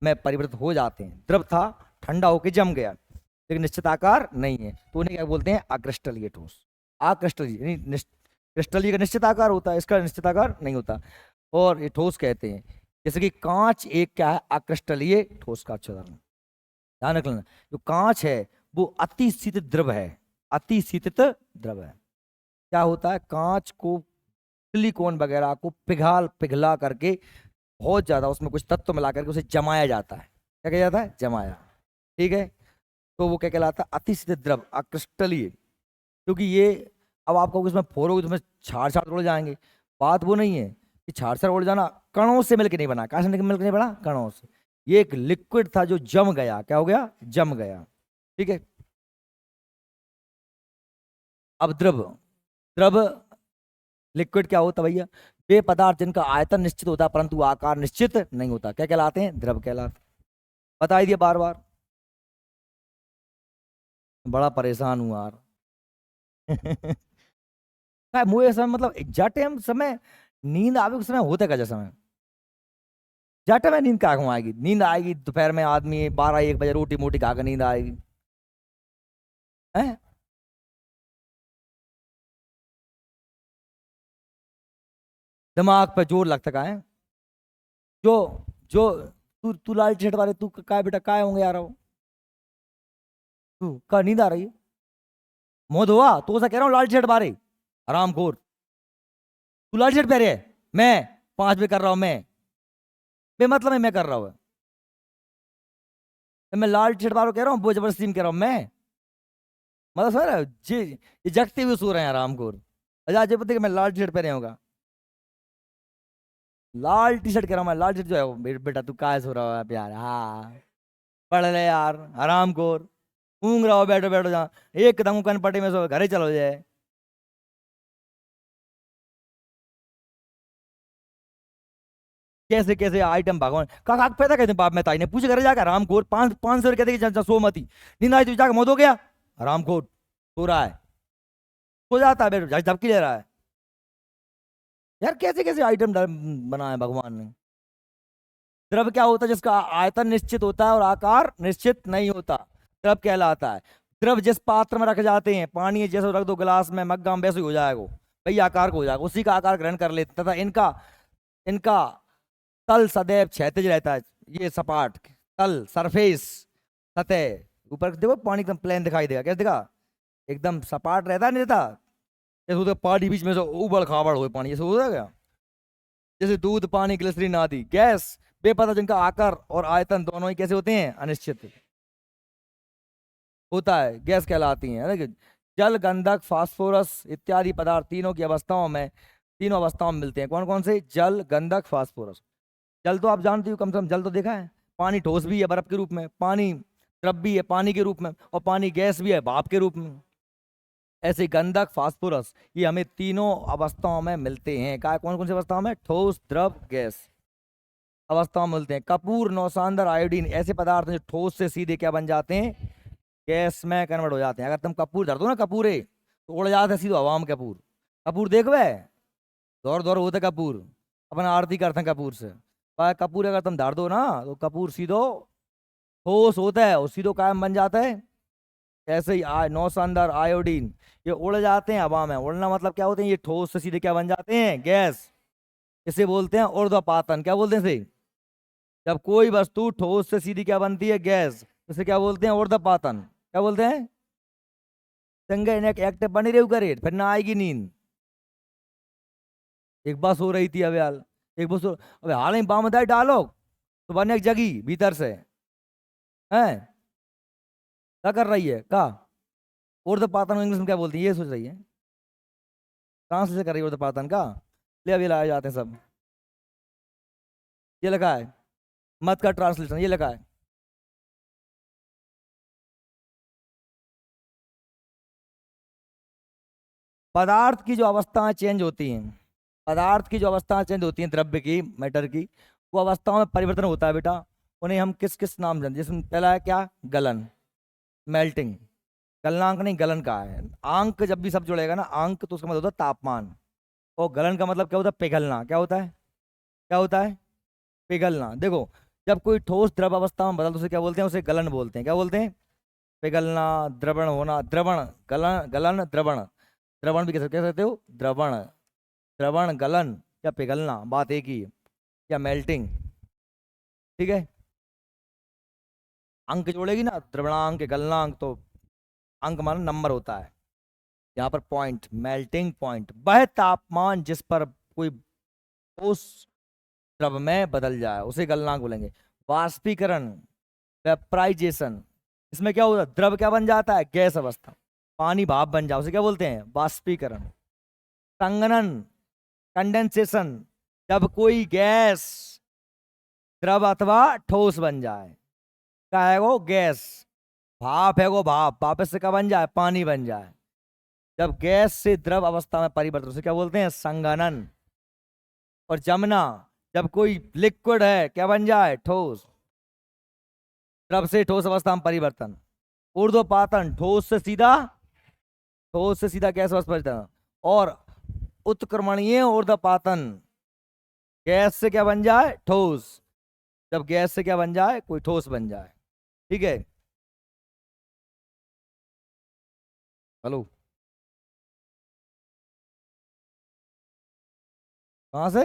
A: में परिवर्तित हो जाते हैं। द्रव था, ठंडा होकर जम गया, लेकिन निश्चित आकार नहीं है, तो उन्हें क्या बोलते हैं, अक्रिस्टलीय ठोस। अक्रिस्टलीय यानी क्रिस्टलीय का निश्चित आकार होता है, इसका निश्चित आकार नहीं होता, और ये ठोस कहते हैं। जैसे कि कांच एक क्या है, अक्रिस्टलीय ठोस का अच्छा उदाहरण, ध्यान रखना। जो कांच है वो अतिशीतित द्रव है, अतिशीतित द्रव है। क्या होता है, कांच को, सिलिकॉन वगैरह को पिघला करके बहुत ज्यादा उसमें कुछ तत्व मिला करके उसे जमाया जाता है, क्या कहा जाता है, जमाया। ठीक है, तो वो क्या कहलाता है, अतिशीत द्रव, अक्रिस्टलीय। क्योंकि ये, अब आपको इसमें फोड़ोगे तो उसमें छाड़ छाड़ उड़ जाएंगे। बात वो नहीं है कि छाड़ छाड़ उड़ जाना, कणों से मिलकर नहीं बना। कहाँ से मिलकर नहीं बना, कणों से। ये एक लिक्विड था जो जम गया, क्या हो गया, जम गया। ठीक है, अब द्रव, द्रव लिक्विड क्या होता है भैया, वे पदार्थ जिनका आयतन निश्चित होता है परंतु आकार निश्चित नहीं होता, क्या कहलाते हैं, द्रव कहलाते हैं। बता दिया बार बार, बड़ा परेशान हूँ यार। काय मुझे समय मतलब एग्जैक्ट टाइम समय, नींद आवे उस समय होता है क्या समय, एग्जैक्ट में नींद कहाँ को आएगी, नींद आएगी दोपहर में, आदमी 12-1 बजे रोटी मोटी खा कर नींद आएगी है। दिमाग पे जोर लगता का है, जो जो तू तू लाल टी शर्ट वाले, तू काय बेटा काय होंगे यार वो, तू का नींद आ रही है, मोद हुआ तो ऐसा कह रहा हूँ, लाल टी शर्ट मारे, आराम खोर। तू लाल टी शर्ट पहने है, मैं 5 बजे कर रहा हूँ, बेमतलब है मैं कर रहा हूँ, मैं लाल टी शर्ट वालों कह रहा हूँ, वो जबरदस्ती में कह रहा हूँ मैं, मतलब सर जी, ये जगते हुए सो रहे हैं आराम खोर। अच्छा आज पता है कि मैं लाल टी शर्ट पहने होगा, लाल टी शर्ट कह रहा हूँ मैं, लाल टी शर्ट जो है वो, बेटा तू काय सो रहा है प्यार, हाँ पढ़ ले यार, आराम खोर, ऊँग रहा हो, बैठो बैठो जहाँ, एकदम कनपटे में सो घर ही चलो जाए। कैसे कैसे आइटम भगवान का पैदा कहते हैं, बाप में ताई ने पूछे, घर जाकर आराम खोर, 500 कहते कि सो मती, नींद आई तो जाकर मौत हो गया, आराम खोर, सो रहा है, सो जाता है, बैठो झपकी ले रहा है। यार कैसे कैसे आइटम बनाए भगवान ने। द्रव क्या होता है, जिसका आयतन निश्चित होता है और आकार निश्चित नहीं होता, द्रव कहलाता है। द्रव जिस पात्र में रख जाते हैं, पानी जैसे रख दो गिलास में, मग्गा में, वैसे ही हो जाएगा, वही आकार को हो जाएगा, उसी का आकार ग्रहण कर लेते, तथा इनका इनका तल सदैव क्षैतिज रहता है। ये सपाट तल, सरफेस, सतह, ऊपर देखो पानी एकदम प्लेन दिखाई देगा, कैसे दिखा, एकदम सपाट रहता नहीं रहता, जैसे होता है पानी बीच में से उबड़ खाबड़ हुए पानी, जैसे होता है क्या, जैसे दूध, पानी, ग्लिसरीन आदि गैस, बेपता, जिनका आकार और आयतन दोनों ही कैसे होते हैं, अनिश्चित होता है, गैस कहलाती हैं, है ना कि जल, गंधक, फास्फोरस इत्यादि पदार्थ तीनों की अवस्थाओं में, तीनों अवस्थाओं में मिलते हैं। कौन कौन से, जल, गंधक, फास्फोरस। जल तो आप जानते हो, कम से कम जल तो देखा है, पानी ठोस भी है बर्फ के रूप में, पानी द्रव भी है पानी के रूप में, और पानी गैस भी है भाप के रूप में। ऐसे गंधक, फास्फोरस, ये हमें तीनों अवस्थाओं में मिलते हैं। क्या, कौन कौन सी अवस्थाओं में, ठोस, द्रव, गैस अवस्थाओं में मिलते हैं। कपूर, नौसांदर, आयोडीन ऐसे पदार्थ हैं जो ठोस से सीधे क्या बन जाते हैं, गैस में कन्वर्ट हो जाते हैं। अगर तुम कपूर धर दो ना, कपूरे तो उड़ जाते हैं सीधे हवा में कपूर। कपूर देख वे, दौड़ दौड़ होते कपूर, अपन आरती करते हैं कपूर से। पर कपूर अगर तुम धर दो ना, तो कपूर सीधो ठोस होता है और सीधो कायम बन जाता है। ऐसे ही नौसांदर, आयोडीन, ये उड़ जाते हैं हवा में। उड़ना मतलब क्या होते हैं, ये ठोस से सीधे क्या बन जाते हैं, गैस। इसे बोलते हैं ऊर्ध्वपातन। क्या बोलते हैं इसे, जब कोई वस्तु ठोस से सीधी क्या बनती है, गैस, इसे क्या बोलते हैं, ऊर्ध्वपातन। क्या बोलते हैं, संगे नेक एक्टिव बनी रही करे, फिर ना आएगी नींद। एक बार सो रही थी अबे हाल, एक बार सो, अबे हाल ही बामदाई डालो तो बने एक जगी भीतर से, है क्या कर रही है का, ऊर्ध्वपातन इंग्लिश में क्या बोलती है, ये सोच रही है, ट्रांसलेशन कर रही है ऊर्ध्वपातन का। ले अभी लाए जाते हैं सब, ये लिखा है, मत का ट्रांसलेशन ये लिखा है। पदार्थ की जो अवस्थाएं चेंज होती हैं, पदार्थ की जो अवस्थाएं चेंज होती हैं, द्रव्य की, मैटर की, वो अवस्थाओं में परिवर्तन होता है बेटा। उन्हें हम किस किस नाम जानते हैं, जिसमें पहला है क्या, गलन, मेल्टिंग। गलनांक नहीं, गलन का है। आंक जब भी सब जुड़ेगा ना, आंक तो उसका मतलब होता है तापमान, और गलन का मतलब क्या होता है, पिघलना। क्या होता है, क्या होता है, पिघलना। देखो, जब कोई ठोस द्रव अवस्था में बदल तो उसे क्या बोलते हैं, उसे गलन बोलते हैं। क्या बोलते हैं, पिघलना, द्रवण होना, द्रवण, गलन, गलन, द्रवण। द्रवण भी कह सकते हो, द्रवण, द्रवण, गलन या पिघलना, बात एक ही है, या मेल्टिंग। ठीक है, अंक जोड़ेगी ना, द्रवणांक, गलनांक, तो अंक माना नंबर होता है, यहाँ पर पॉइंट, मेल्टिंग पॉइंट, वह तापमान जिस पर कोई उस द्रव में बदल जाए उसे गलनांक बोलेंगे। वाष्पीकरण, वेपराइजेशन, इसमें क्या होता है, द्रव क्या बन जाता है, गैस अवस्था, पानी भाप बन जाओ, उसे क्या बोलते हैं, वाष्पीकरण। संघनन, कंडेंसेशन, जब कोई गैस द्रव अथवा ठोस बन जाए, क्या है वो, गैस। भाप है वो, भाप, वापस से क्या बन जाए, पानी बन जाए। जब गैस से द्रव अवस्था में परिवर्तन, उसे क्या बोलते हैं, संघनन। और जमना, जब कोई लिक्विड है क्या बन जाए, ठोस, द्रव से ठोस अवस्था में परिवर्तन। ऊर्ध्वपातन, ठोस से सीधा गैस अवस्था में परिवर्तन। और उत्क्रमणीय ऊर्ध्वपातन, गैस से क्या बन जाए, ठोस, जब गैस से क्या बन जाए, कोई ठोस बन जाए। ठीक है, हेलो, कहाँ से?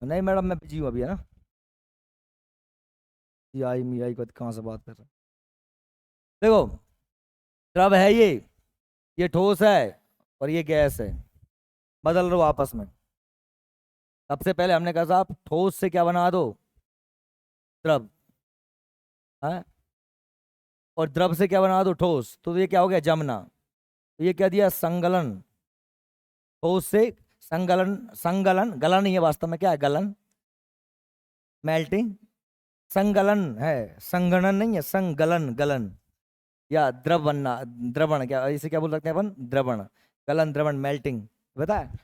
A: नहीं मैडम, मैं बिजी हूँ अभी, है ना। आई मी आई को कहाँ से बात कर रहा हूँ। देखो, द्रव है ये ठोस है और ये गैस है, बदल रहे हो आपस में। सबसे पहले हमने कहा साहब, ठोस से क्या बना दो, द्रव है, और द्रव से क्या बना दो, ठोस, तो ये क्या हो गया, जमना। तो ये क्या दिया, संगलन। ठोस से संगलन, संगलन, गलन ये वास्तव में क्या है, गलन, मेल्टिंग। संगलन है, संगणन नहीं है, संगलन, गलन, या द्रव बनना, द्रवण, क्या इसे क्या बोल सकते हैं अपन, द्रवण, गलन, द्रवण, मेल्टिंग, पता है।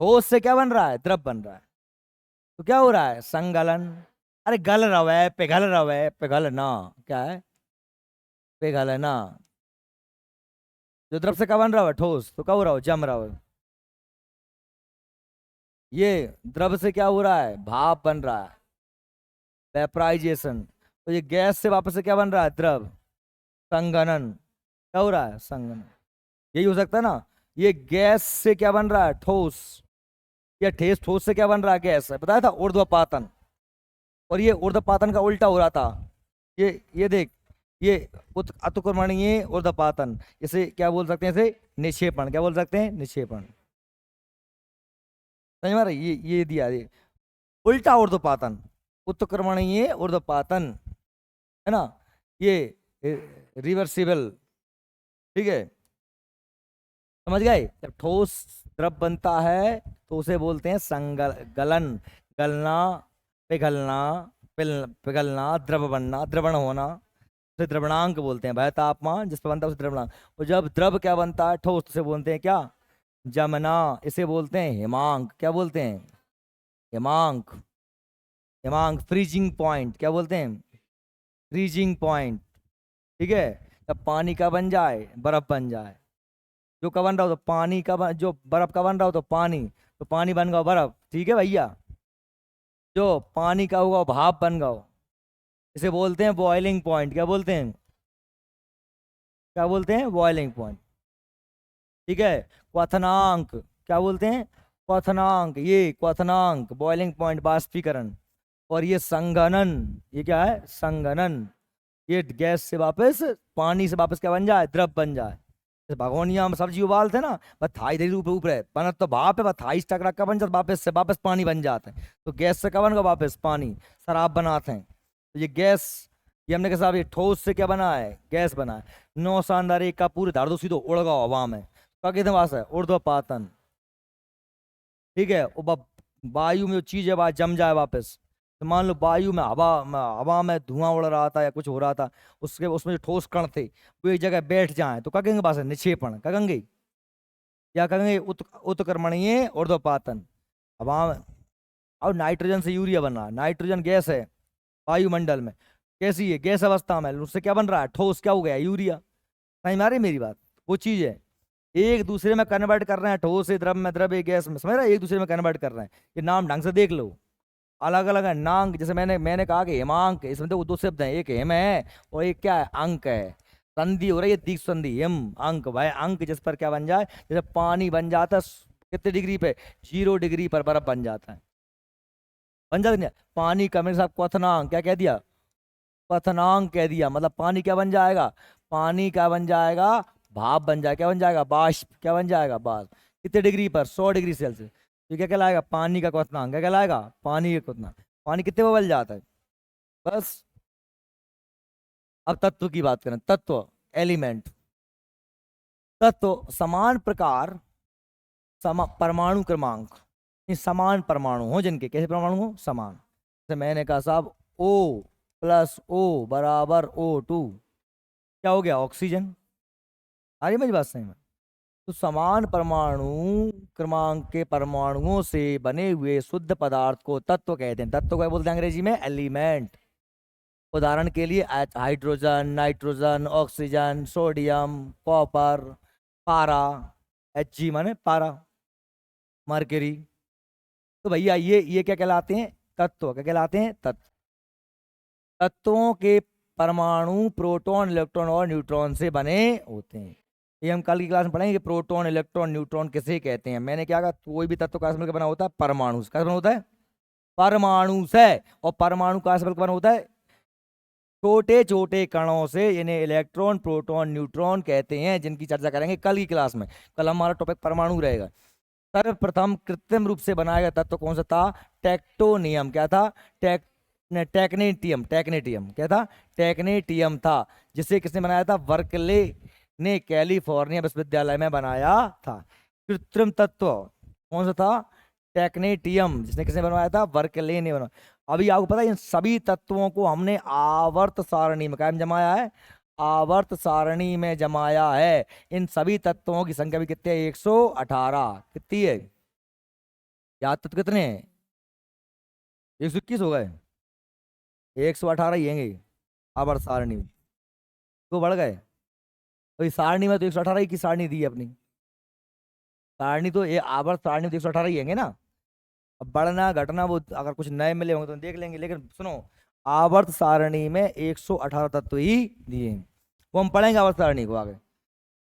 A: ठोस से क्या बन रहा है, द्रव बन रहा है, तो क्या हो रहा है, संगलन। अरे गल रहा है, पिघल रहा है, पिघलना, क्या है, पिघलना। जो द्रव से क्या बन रहा है, ठोस, तो क्या हो रहा है, जम रहा है। ये द्रव से क्या हो रहा है, भाप बन रहा है, वेपराइजेशन। तो ये गैस से वापस से क्या बन रहा है, द्रव, संघनन, क्या हो रहा है, संघनन। यही हो सकता है ना। ये गैस से क्या बन रहा है, ठोस, या ठोस से क्या बन रहा है, गैस है, बताया था, ऊर्ध्वपातन। और ये ऊर्ध्वपातन का उल्टा हो रहा था, ये देख, ये अतिक्रमणीय ऊर्ध्वपातन, इसे क्या बोल सकते हैं, इसे निक्षेपण, क्या बोल सकते हैं, निक्षेपण। समझ में आ रहा है? ये दिया, ये उल्टा ऊर्ध्वपातन, उत्क्रमणीय ऊर्ध्वपातन, है ना, ये रिवर्सिबल। ठीक है, समझ गए। जब ठोस द्रव बनता है तो उसे बोलते हैं गलन, गलना, पिघलना, पिघलना, द्रव बनना, द्रवण होना, उसे द्रवणांक बोलते हैं। वह तापमान जिस पर बनता है उसे द्रवणांक। और जब द्रव क्या बनता है, ठोस, उसे बोलते हैं क्या, जमना। इसे बोलते हैं हिमांक, क्या बोलते हैं, हिमांक, हिमांक, फ्रीजिंग पॉइंट, क्या बोलते हैं, फ्रीजिंग पॉइंट। ठीक है, जब पानी का बन जाए, बर्फ बन जाए, जो का बन रहा हो तो पानी का जो बर्फ का बन रहा हो तो पानी, तो पानी बन गया बर्फ। ठीक है भैया, जो पानी का होगा वो भाप बन गया, इसे बोलते हैं बॉइलिंग पॉइंट, क्या बोलते हैं, क्या बोलते हैं, बॉइलिंग पॉइंट। ठीक है, क्वथनांक, क्या बोलते हैं, क्वथनांक, ये क्वथनांक, बॉइलिंग पॉइंट, बाष्पीकरण। और ये संघनन, ये क्या है, संघनन, ये गैस से वापस, पानी से वापस क्या बन जाए, द्रव बन जाए। जैसे भगोनिया में सब्जी उबालते ना, बस थाई देरी ऊपर ऊपर है बनत तो भाप है, बस थाई टकरा का बन जाता, वापस से वापस पानी बन जाता है। तो गैस से क्या बन गया, वापस पानी, शराब बनाते हैं। तो ये गैस, ये हमने कहा साहब, ये ठोस से क्या बना है, गैस बना है। नौ शानदार एक का पूरे धाड़ दो सीधो उड़ गया हवा में, क्या कहते हैं, वास है ऊर्ध्वपातन। ठीक है, वायु में जो चीज है वह जम जाए वापस। तो मान लो वायु में, हवा में धुआं उड़ रहा था या कुछ हो रहा था, उसके उसमें जो ठोस कण थे वो एक जगह बैठ जाए तो क्या कहेंगे, बात है निक्षेपण, क्या कहेंगे, या कहेंगे उत्क्रमणीय ऊर्ध्वपातन। हवा में, और नाइट्रोजन से यूरिया बन रहा है, नाइट्रोजन गैस है वायुमंडल में, कैसी है, गैस अवस्था में, उससे क्या बन रहा है, ठोस, क्या हो गया, यूरिया। समझ में आ रही है मेरी बात, वो चीज है, एक दूसरे में कन्वर्ट कर रहे हैं, ठोस से द्रव में, द्रव गैस में, समझ रहे हैं, एक दूसरे में कन्वर्ट कर रहे हैं। ये नाम ढंग से देख लो, अलग अलग है नांग। जैसे मैंने कहा कि हेमांक, इसमें तो दो शब्द हैं, एक हेम है और एक क्या है, अंक है। संधि हो रही है, दीर्घ संधि, हिम अंक, वह अंक जिस पर क्या बन जाए, जैसे पानी बन जाता है कितने डिग्री पे, 0 डिग्री पर बर्फ बन जाता है, बन जाता नहीं। पानी का मेरे साथ क्वथनांक, क्या कह दिया, क्वथनांक कह दिया, मतलब पानी क्या बन जाएगा, पानी क्या बन जाएगा, भाप बन जाएगा, क्या बन जाएगा, बाष्प, क्या बन जाएगा, बाष्प। कितने डिग्री पर, 100 डिग्री सेल्सियस। तो क्या कहलाएगा, पानी का क्वथनांक, क्या कहलाएगा, पानी का क्वथनांक। पानी कितने में उबल जाता है? बस। अब तत्व की बात करें, तत्व, एलिमेंट। तत्व समान प्रकार, परमाणु क्रमांक, ये समान परमाणु हो जिनके, कैसे परमाणु हो? समान। जैसे मैंने कहा साहब O प्लस O बराबर O2, क्या हो गया? ऑक्सीजन। आ रही है मेरी बात सही में? तो समान परमाणु क्रमांक के परमाणुओं से बने हुए शुद्ध पदार्थ को तत्व कहते हैं। तत्व क्या बोलते हैं अंग्रेजी में? एलिमेंट। उदाहरण के लिए hydrogen, nitrogen, oxygen, sodium, copper, पारा, Hg माने पारा, मरकरी। तो भैया ये क्या कहलाते हैं? तत्व। क्या कहलाते हैं? तत्व। तत्वों के परमाणु प्रोटॉन, इलेक्ट्रॉन और न्यूट्रॉन से बने होते हैं। ये हम कल की क्लास में पढ़ेंगे कि प्रोटॉन, इलेक्ट्रॉन, न्यूट्रॉन किसे कहते हैं। मैंने क्या कहा, कोई भी तत्व का मिलकर बना होता है परमाणु से। क्या बना होता है? परमाणु से। और परमाणु का मिलकर बना होता है छोटे छोटे कणों से, इन्हें इलेक्ट्रॉन, प्रोटॉन, न्यूट्रॉन कहते हैं, जिनकी चर्चा करेंगे कल की क्लास में। कल हमारा टॉपिक परमाणु रहेगा। सर्वप्रथम कृत्रिम रूप से बनाया गया तत्व कौन सा था? टेक्टोनियम। क्या था? टेक्नेटियम। टेक्नेटियम क्या था? टेक्नेटियम था, जिसे किसने बनाया था? बर्कले ने कैलिफोर्निया विश्वविद्यालय में बनाया था। कृत्रिम तत्व कौन सा था? टेक्नेटियम, जिसने किसने बनवाया था? बर्कले ने बनवाया। अभी आपको पता है इन सभी तत्वों को हमने आवर्त सारणी में कायम जमाया है, आवर्त सारणी में जमाया है। इन सभी तत्वों की संख्या भी कितनी है? 118। कितनी है? याद तत्व कितने हैं? 121 हो गए। 118 ही हैं आवर्त सारणी में, तो बढ़ गए। तो इस सारणी में तो 118 की सारणी दी है अपनी सारणी, तो ये आवर्त सारणी में तो 118 ही हैं ना। अब बढ़ना घटना वो अगर कुछ नए मिले होंगे तो देख लेंगे, लेकिन सुनो, आवर्त सारणी में 118 तत्व ही दिए हैं। वो हम पढ़ेंगे आवर्त सारणी को आगे।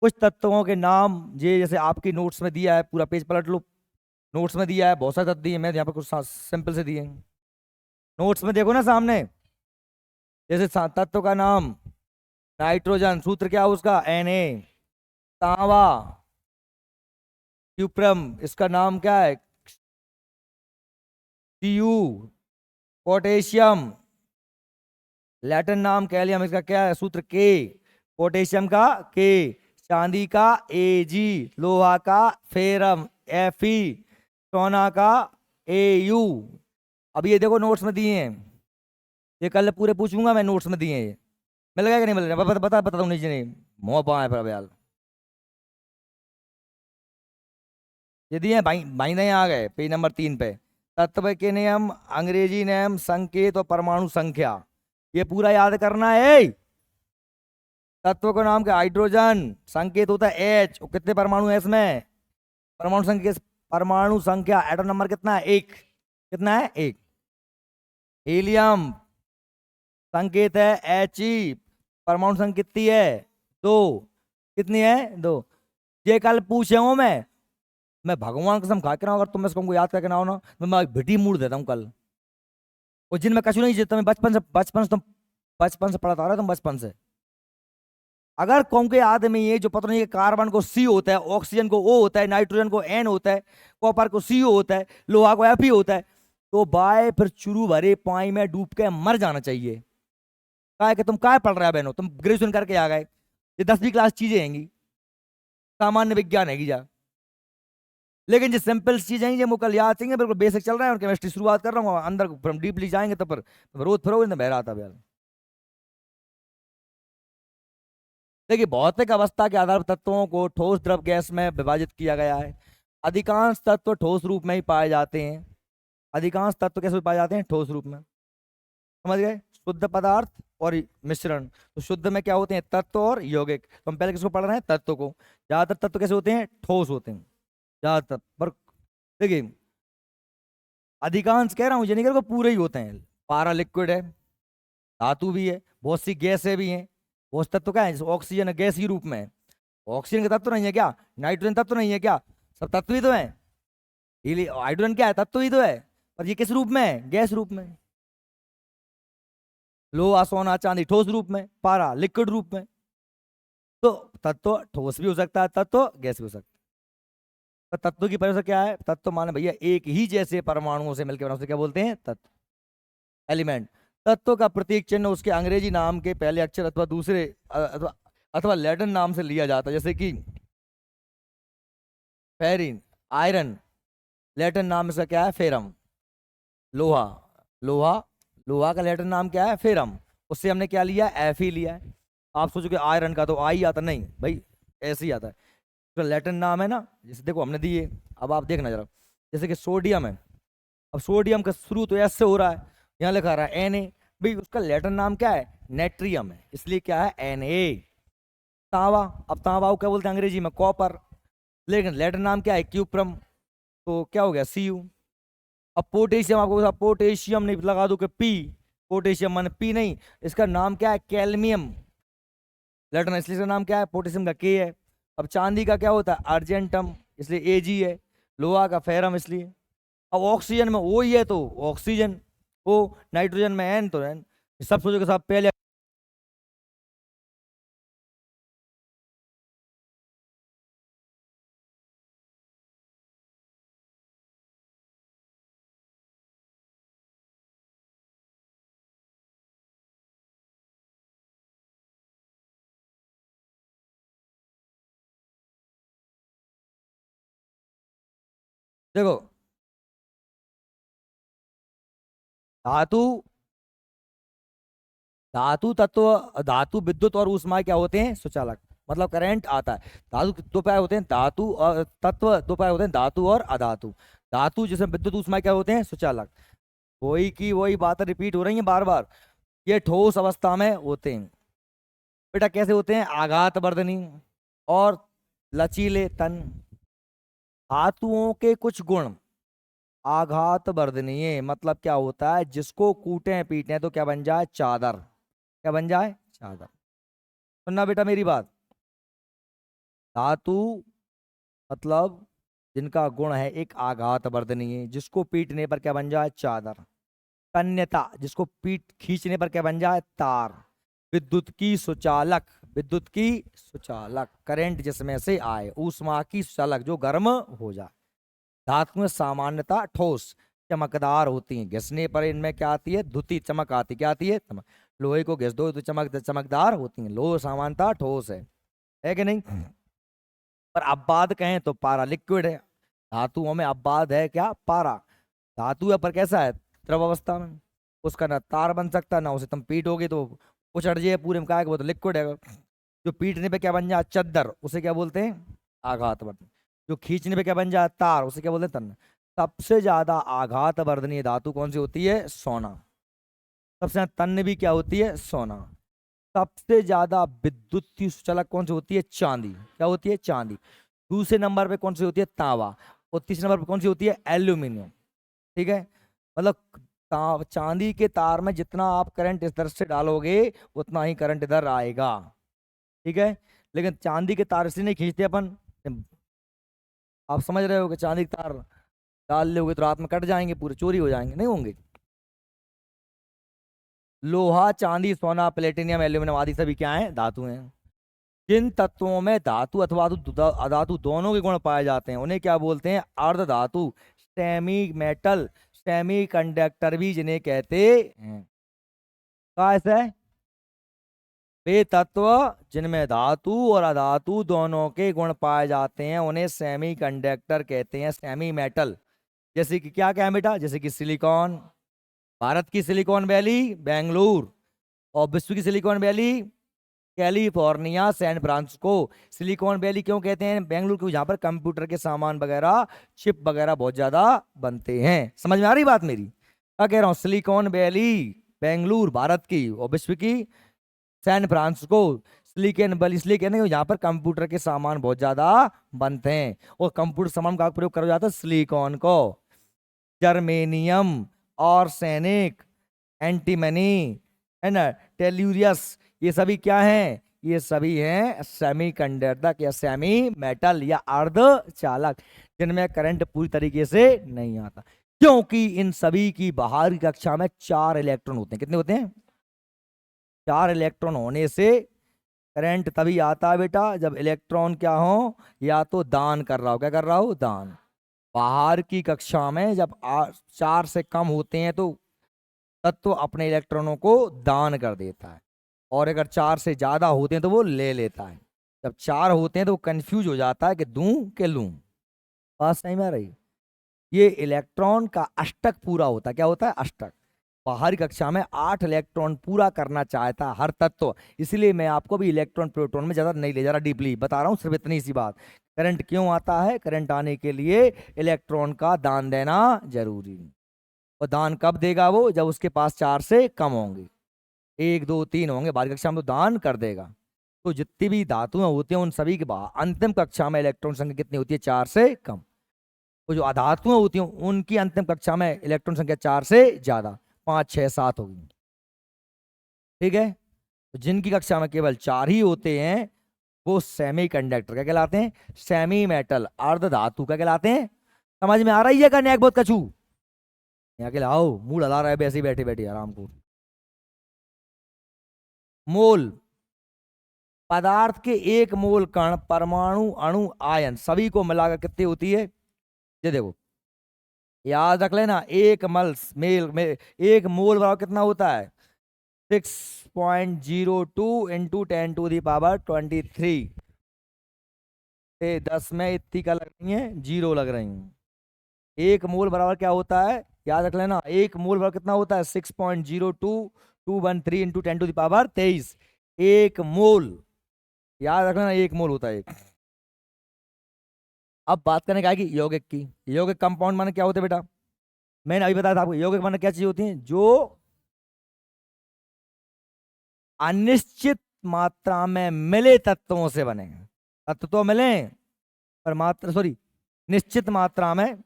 A: कुछ तत्वों के नाम ये जैसे आपकी नोट्स में दिया है, पूरा पेज पलट लो, नोट्स में दिया है, बहुत सारे तत्व दिए हैं, मैं यहाँ पर कुछ सिंपल से दिए हैं। नोट्स में देखो ना सामने, जैसे तत्व का नाम नाइट्रोजन, सूत्र क्या है उसका? Na। तांबा, क्यूप्रम, इसका नाम क्या है? Cu। पोटेशियम, लैटिन नाम कैलियम, इसका क्या है? सूत्र के। पोटेशियम का के, चांदी का Ag, लोहा का फेरम Fe, सोना का Au। अब ये देखो नोट्स में दिए हैं, ये कल पूरे पूछूंगा मैं, नोट्स में दिए हैं ये। मिल गया कि नहीं मिल रहा? बता दूं नीचे नहीं, मुंह पाए पर यार। ये दिए हैं भाई, भाई नहीं आ गए पेज नंबर 3 पे। तत्व के नियम, अंग्रेजी नियम, संकेत और परमाणु संख्या, ये पूरा याद करना है। तत्व का नाम क्या? हाइड्रोजन, संकेत होता है H, और कितने परमाणु है इसमें? परमाणु संख्या, परमाणु संख्या एटम नंबर कितना है? 1। कितना है? 1। हीलियम, संकेत है He, परमाणु संख्या कितनी है? 2। कितनी है? 2। ये कल पूछे हूं मैं भगवान कसम खा के ना, अगर तुम इसको याद करके ना हो ना, मैं भिटी मूड देता हूँ कल। और जिनमें कछु नहीं जीता, मैं बचपन से पढ़ाता आ रहा तुम बचपन से। अगर कौन के आदमी ये जो पता नहीं है, कार्बन को C होता है, ऑक्सीजन को O होता है, नाइट्रोजन को N होता है, कॉपर को CO होता है, लोहा को Fe होता है, तो बाय फिर चुरू भरे पानी में डूब के मर जाना चाहिए। क्या है कि तुम क्या पढ़ रहे हो बहनों? तुम ग्रेजुएशन करके आ गए, ये 10वीं क्लास चीजें हैंगी, सामान्य विज्ञान हैगी जा। लेकिन जो सिंपल चीजें हैं वो कल याद चाहिए, बिल्कुल बेसिक चल रहा है, और केमिस्ट्री शुरुआत कर रहा हूँ, अंदर हम डीपली जाएंगे तो पर रोज फिरोगे तो बह रहा था यार। देखिए, भौतिक अवस्था के आधार पर तत्वों को ठोस, द्रव, गैस में विभाजित किया गया है। अधिकांश तत्व ठोस रूप में ही पाए जाते हैं। अधिकांश तत्व कैसे पाए जाते हैं? ठोस रूप में। समझ गए? शुद्ध पदार्थ और मिश्रण। तो शुद्ध में क्या होते हैं? तत्व और यौगिक। तो हम पहले किसको पढ़ रहे हैं? तत्व को। ज्यादातर तत्व कैसे होते हैं? ठोस होते हैं ज्यादातर। पर देखिए, अधिकांश कह रहा हूँ, ये नहीं कह रहा पूरे ही होते हैं। पारा लिक्विड है, धातु भी है, बहुत सी गैसें भी हैं। बहुत तत्व क्या है? जैसे ऑक्सीजन गैस के रूप में है। ऑक्सीजन का तत्व नहीं है क्या? नाइट्रोजन तत्व नहीं है क्या? सब तत्व ही तो है। हाइड्रोजन क्या है? तत्व ही तो है, पर ये किस रूप में है? गैस रूप में। लोहा, सोना, चांदी ठोस रूप में, पारा लिक्विड रूप में। तो तत्व ठोस भी हो सकता है, तत्व गैस भी हो सकता है। पर तत्व की परिभाषा क्या है? तत्व माने भैया एक ही जैसे परमाणुओं से मिलकर बना, उसे क्या बोलते हैं? तत्व। एलिमेंट। तत्व का प्रतीक चिन्ह उसके अंग्रेजी नाम के पहले अक्षर अथवा दूसरे अथवा लैटिन नाम से लिया जाता है, जैसे कि फेरिन, आयरन, लैटिन नाम इसका क्या है, फेरम। लोहा, लोहा, लोहा का लैटिन नाम क्या है, फेरम। उससे हमने क्या लिया, एफ ही लिया है। आप सोचो कि आयरन का तो आई आता, नहीं भाई, ऐसे ही आता है। तो लैटिन नाम है ना, जैसे देखो हमने दिए। अब आप देखना जरा, जैसे कि सोडियम है। अब सोडियम का शुरू तो एस से हो रहा है, यहाँ लिखा रहा है Na। भाई उसका लैटिन नाम क्या है, नेट्रियम है, इसलिए क्या है, Na। तांबा, अब तांबा को क्या बोलते हैं अंग्रेजी में, कॉपर, लेकिन लैटिन नाम क्या है, क्यूप्रम। तो क्या हो गया, Cu। अब पोटेशियम, आपको बोला पोटेशियम नहीं लगा दो कि पी, पोटेशियम माने पी नहीं, इसका नाम क्या है, कैलमियम। लैटिन इसलिए इसका नाम क्या है, पोटेशियम का के है। अब चांदी का क्या होता है, अर्जेंटम, इसलिए Ag है। लोहा का फेरम, इसलिए। अब ऑक्सीजन में ओ ही है तो ऑक्सीजन, ओ। नाइट्रोजन में एन तो एन। सब सोचो के साथ पहले। देखो, धातु, धातु तत्व, धातु विद्युत और ऊष्मा क्या होते हैं, सुचालक। मतलब करंट आता है। धातु दो पाए होते हैं, धातु और तत्व दो पाए होते हैं, धातु और अधातु। धातु जिसमें विद्युत ऊष्मा क्या होते हैं, सुचालक। वही की वही बात रिपीट हो रही है बार बार। ये ठोस अवस्था में होते हैं बेटा, कैसे होते हैं, आघात वर्धनी और लचीले तन। धातुओं के कुछ गुण, आघात वर्धनीय मतलब क्या होता है, जिसको कूटे पीटे तो क्या बन जाए, चादर। क्या बन जाए, चादर। सुनना बेटा मेरी बात। धातु मतलब जिनका गुण है एक आघात वर्धनीय, जिसको पीटने पर क्या बन जाए, चादर। तन्यता, जिसको पीट खींचने पर क्या बन जाए, तार। विद्युत की सुचालक, विद्युत की सुचालक करंट जिसमें से आए। ऊष्मा की सुचालक, जो गर्म हो जाए। धातुएं सामान्यता ठोस, चमकदार होती हैं, घिसने पर इनमें क्या आती है, धुती, चमक आती, क्या आती है, चमक। लोहे को घिस दो तो चमकदार होती हैं। लोह सामान्यता ठोस है कि नहीं। पर अपवाद कहें तो पारा लिक्विड है। धातुओं में अपवाद है क्या, पारा। धातु है पर कैसा है, द्रव अवस्था में। उसका ना तार बन सकता, ना उसे तुम पीटोगे तो उछड़ जाए पूरे में, क्या है वो तो लिक्विड है। जो पीटने पे क्या बन जाए, चद्दर, उसे क्या बोलते हैं, आघात वर्धन। जो खींचने पे क्या बन जाए, तार, उसे क्या बोलते हैं, तन्य। सबसे ज्यादा आघात वर्धनीय धातु कौन सी होती है, सोना। सबसे ज्यादा तन्य भी क्या होती है, सोना। सबसे ज्यादा विद्युत की सुचालक कौन सी होती है, चांदी। क्या होती है, चांदी। दूसरे नंबर पे कौन सी होती है, तांबा। और तीसरे नंबर पे कौन सी होती है, एल्यूमिनियम। ठीक है। मतलब चांदी के तार में जितना आप करंट इस तरफ से डालोगे उतना ही करंट इधर आएगा। ठीक है। लेकिन चांदी के तार इसलिए नहीं खींचते अपन, आप समझ रहे हो कि चांदी के तार डाल लोगे तो रात में कट जाएंगे, पूरे चोरी हो जाएंगे, नहीं होंगे। लोहा, चांदी, सोना, प्लेटिनियम, एल्यूमिनियम आदि सभी क्या हैं, धातु हैं। जिन तत्वों में धातु अथवा अधातु दोनों के गुण पाए जाते हैं उन्हें क्या बोलते हैं, अर्ध धातु। सेमी मेटल, सेमी कंडक्टर भी जिन्हें कहते हैं। कहा ऐसा है, वे तत्व जिनमें धातु और अधातु दोनों के गुण पाए जाते हैं उन्हें सेमी कंडक्टर कहते हैं, सेमी मेटल। जैसे कि क्या क्या है बेटा, जैसे कि सिलिकॉन, भारत की सिलिकॉन वैली बेंगलुरु, और विश्व की Silicon Valley California, San Francisco. Silicon Valley क्यों कहते हैं बेंगलुरु को, जहाँ पर कंप्यूटर के सामान वगैरह, चिप वगैरह बहुत ज्यादा बनते हैं। समझ में आ रही बात मेरी, क्या कह रहा हूँ, सिलिकॉन वैली बेंगलुरु भारत की, और विश्व की सैन फ्रांसिस्को। सिलिकॉन वैली इसलिए कहते हैं यहाँ पर कंप्यूटर के सामान बहुत ज्यादा बनते हैं, और कंप्यूटर सामान का प्रयोग करा जाता है सिलिकॉन को। जर्मेनियम, आर्सेनिक, एंटीमनी, है ना, टेल्यूरियस, ये सभी क्या हैं, ये सभी हैं सेमीकंडक्टर या सेमी मेटल या अर्ध चालक, जिनमें करंट पूरी तरीके से नहीं आता, क्योंकि इन सभी की बाहर की कक्षा में 4 इलेक्ट्रॉन होते हैं। कितने होते हैं, 4 इलेक्ट्रॉन होने से करंट तभी आता है बेटा जब इलेक्ट्रॉन क्या हो, या तो दान कर रहा हो, क्या कर रहा हो, दान। बाहर की कक्षा में जब 4 से कम होते हैं तो तत्व अपने इलेक्ट्रॉनों को दान कर देता है, और अगर 4 से ज्यादा होते हैं तो वो ले लेता है। जब 4 होते हैं तो वो कंफ्यूज हो जाता है कि दूं कि लूं। बात सही में आ रही? ये इलेक्ट्रॉन का अष्टक पूरा होता है। क्या होता है? अष्टक। बाहरी कक्षा में 8 इलेक्ट्रॉन पूरा करना चाहता है हर तत्व। इसलिए मैं आपको भी इलेक्ट्रॉन प्रोटॉन में ज्यादा नहीं ले जा रहा, डीपली बता रहा हूं, सिर्फ इतनी सी बात। करंट क्यों आता है? करंट आने के लिए इलेक्ट्रॉन का दान देना जरूरी है। और दान कब देगा वो? जब उसके पास 4 से कम होंगे। 1 2 3 होंगे बाहरी कक्षा में तो दान कर देगा। तो जितनी भी धातुएं होती हैं उन सभी के बाहर अंतिम कक्षा में इलेक्ट्रॉन संख्या कितनी होती है? 4 से कम। तो जो अधातुएं होती हैं उनकी अंतिम कक्षा में इलेक्ट्रॉन संख्या 4 से ज्यादा, 5 6 7 होगी। ठीक है? तो जिनकी कक्षा में केवल 4 ही होते हैं वो सेमी कंडक्टर क्या कहलाते हैं? सेमी मेटल, अर्ध धातु क्या कहलाते हैं? समझ में आ रही है? का बहुत कछू यहाँ के लाओ, मूड हला रहा है वैसे ही बैठे बैठे आराम को। मोल, पदार्थ के 1 मोल कण, परमाणु, अणु, आयन सभी को मिलाकर कितनी होती है? ये देखो, याद रख लेना, 1 मल मेल में 1 मोल बराबर कितना होता है? 6.02 इंटू 10⁻23। 10 में इतनी का लग रही है, 0 लग रही है। 1 मोल बराबर क्या होता है? याद रख लेना, 1 मोल बराबर कितना होता है? 6.02213 इंटू 10⁻23। 1 मोल, याद रख लेना, 1 मोल होता है एक। अब बात करने का है कि यौगिक की। यौगिक कंपाउंड माने क्या होते हैं बेटा? मैंने अभी बताया था आपको, यौगिक माने क्या चीज होती है? जो अनिश्चित मात्रा में मिले तत्वों से बने। तत्व तो मिले पर मात्रा, सॉरी, निश्चित मात्रा में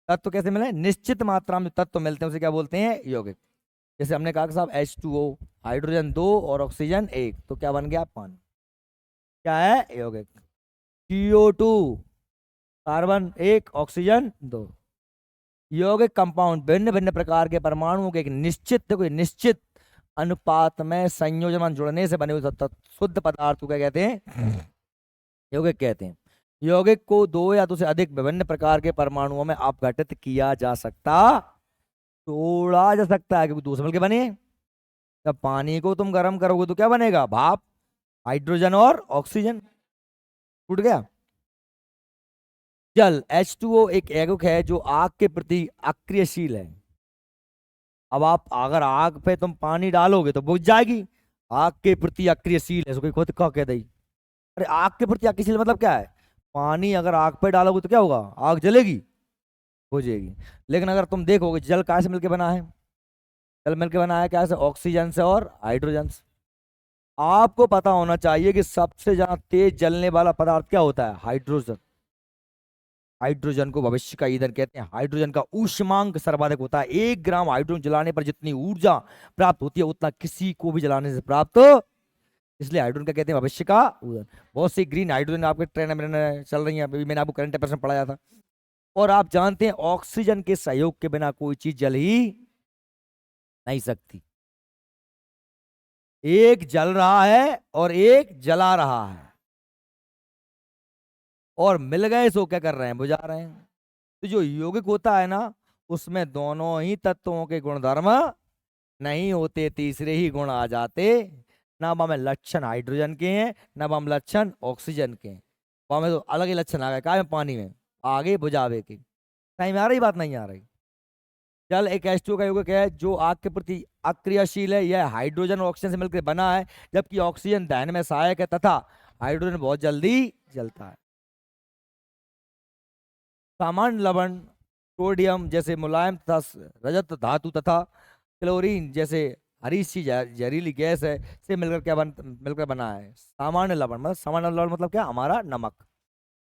A: तत्व कैसे मिले? निश्चित मात्रा में तत्व मिलते हैं उसे क्या बोलते हैं? यौगिक। जैसे हमने कहा कि साहब H2O, हाइड्रोजन 2 और ऑक्सीजन 1, तो क्या बन गया? पानी। क्या है? यौगिक। CO2, carbon 1 oxygen 2। यौगिक कंपाउंड विभिन्न भिन्न प्रकार के परमाणुओं के एक निश्चित, देखो निश्चित अनुपात में संयोजन जुड़ने से बने हुए शुद्ध पदार्थ को क्या कहते हैं? यौगिक कहते हैं। यौगिक को 2 या 2 से अधिक विभिन्न प्रकार के परमाणुओं में अपघटित किया जा सकता, तोड़ा जा सकता है, क्योंकि 2 से मिलकर बने। जब पानी को तुम गर्म करोगे तो क्या बनेगा? भाप, हाइड्रोजन और ऑक्सीजन। टूट गया। जल H2O एक यौगिक है जो आग के प्रति अक्रियशील है। अब आप अगर आग पे तुम पानी डालोगे तो बुझ जाएगी। आग के प्रति अक्रियशील है, कोई खुद कह दई। अरे आग के प्रति अक्रियशील मतलब क्या है? पानी अगर आग पे डालोगे तो क्या होगा? आग जलेगी, बुझेगी। लेकिन अगर तुम देखोगे जल कहाँ से मिलकर बना है? जल मिलकर बना है क्या से? ऑक्सीजन से और हाइड्रोजन से। आपको पता होना चाहिए कि सबसे ज्यादा तेज जलने वाला पदार्थ क्या होता है? हाइड्रोजन। हाइड्रोजन को भविष्य का ईंधन कहते हैं। हाइड्रोजन का ऊष्मांक सर्वाधिक होता है। 1 ग्राम हाइड्रोजन जलाने पर जितनी ऊर्जा प्राप्त होती है उतना किसी को भी जलाने से प्राप्त, इसलिए हाइड्रोजन का कहते हैं भविष्य का ईंधन। बहुत सी ग्रीन हाइड्रोजन आपके ट्रेन में चल रही है, अभी मैंने आपको करंट अफेयर्स में पढ़ाया था। और आप जानते हैं ऑक्सीजन के सहयोग के बिना कोई चीज जल ही नहीं सकती। एक जल रहा है और एक जला रहा है, और मिल गए सो क्या कर रहे हैं? बुझा रहे हैं। तो जो यौगिक होता है ना, उसमें दोनों ही तत्वों के गुणधर्म नहीं होते, तीसरे ही गुण आ जाते। ना में लक्षण हाइड्रोजन के हैं, ना में लक्षण ऑक्सीजन के हैं। में तो अलग ही लक्षण आ गए। क्या में? पानी में आगे बुझावे के। सही में आ रही बात? नहीं आ रही? जल एक H2O का यौगिक है जो आग के प्रति अक्रियाशील है। यह हाइड्रोजन और ऑक्सीजन से मिलकर बना है, जबकि ऑक्सीजन दहन में सहायक है तथा हाइड्रोजन बहुत जल्दी जलता है। सामान्य लवण सोडियम जैसे मुलायम तथा रजत धातु तथा क्लोरीन जैसे हरी सी जहरीली गैस है से मिलकर क्या मिलकर बना है? सामान्य लवण। मतलब सामान्य लवण मतलब क्या? हमारा नमक।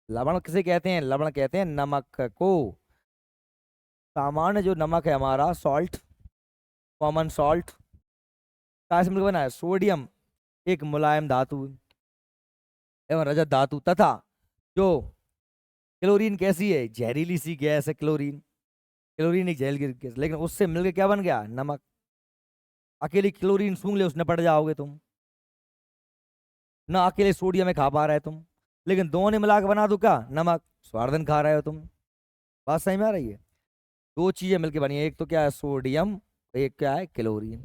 A: लवण किसे कहते हैं? लवण कहते हैं नमक को। सामान्य जो नमक है हमारा, सॉल्ट, कॉमन सॉल्ट, क्या से मिलकर बना है? सोडियम एक मुलायम धातु एवं रजत धातु, तथा जो क्लोरीन कैसी है? जहरीली सी गैस है क्लोरीन। क्लोरीन एक जहरीली गैस, लेकिन उससे मिलकर क्या बन गया? नमक। अकेली क्लोरीन सूंघ ले उसने पड़ जाओगे तुम ना, अकेले सोडियम में खा पा रहे तुम, लेकिन दोनों ने मिलाकर बना दो क्या? नमक। स्वार्थन खा रहे हो तुम। बात सही में आ रही है? 2 चीजें मिलकर बनी है, एक तो क्या है? सोडियम एक क्या है क्लोरीन,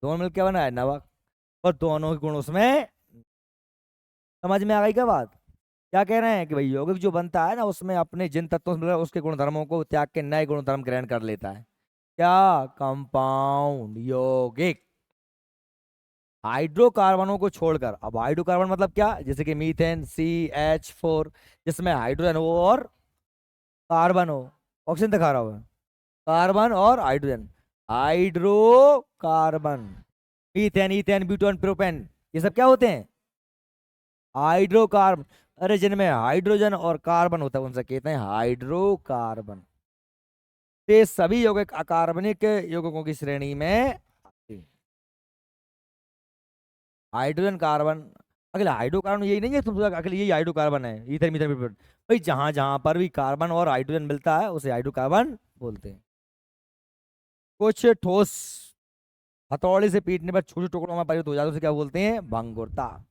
A: दोनों मिलकर क्या बना है नमक, और दोनों के गुण उसमें। समझ में आ गई क्या बात? क्या कह रहे हैं कि भाई यौगिक जो बनता है ना उसमें अपने जिन तत्वों से मिला उसके गुणधर्मों को त्याग के नए गुणधर्म ग्रहण कर लेता है। क्या? कंपाउंड यौगिक। हाइड्रोकार्बनों को छोड़कर, अब हाइड्रोकार्बन मतलब क्या, जैसे कि मीथेन CH4, जिसमें हाइड्रोजन हो और कार्बन हो। ऑक्सीजन दिखा रहा हूँ, कार्बन और hydrogen, hydrocarbon. Methane, ethane, butane, propane, ये सब क्या होते हैं? हाइड्रोकार्बन। अरे जिनमें हाइड्रोजन और कार्बन होता है उनसे कहते हैं हाइड्रोकार्बन। ये सभी यौगिक अकार्बनिक यौगिकों की श्रेणी में आते हैं। हाइड्रोजन कार्बन, अगले हाइड्रोकार्बन यही नहीं है तुम सोचा अगले यही हाइड्रोकार्बन है, ईथर मीथर प्रोपेन। भाई जहां जहां पर भी कार्बन और हाइड्रोजन मिलता है उसे हाइड्रोकार्बन बोलते हैं। कुछ ठोस हथौड़े से पीटने पर छोटे टुकड़ों में परिवर्तित हो जाते हैं, उसे क्या बोलते हैं? भंगुरता।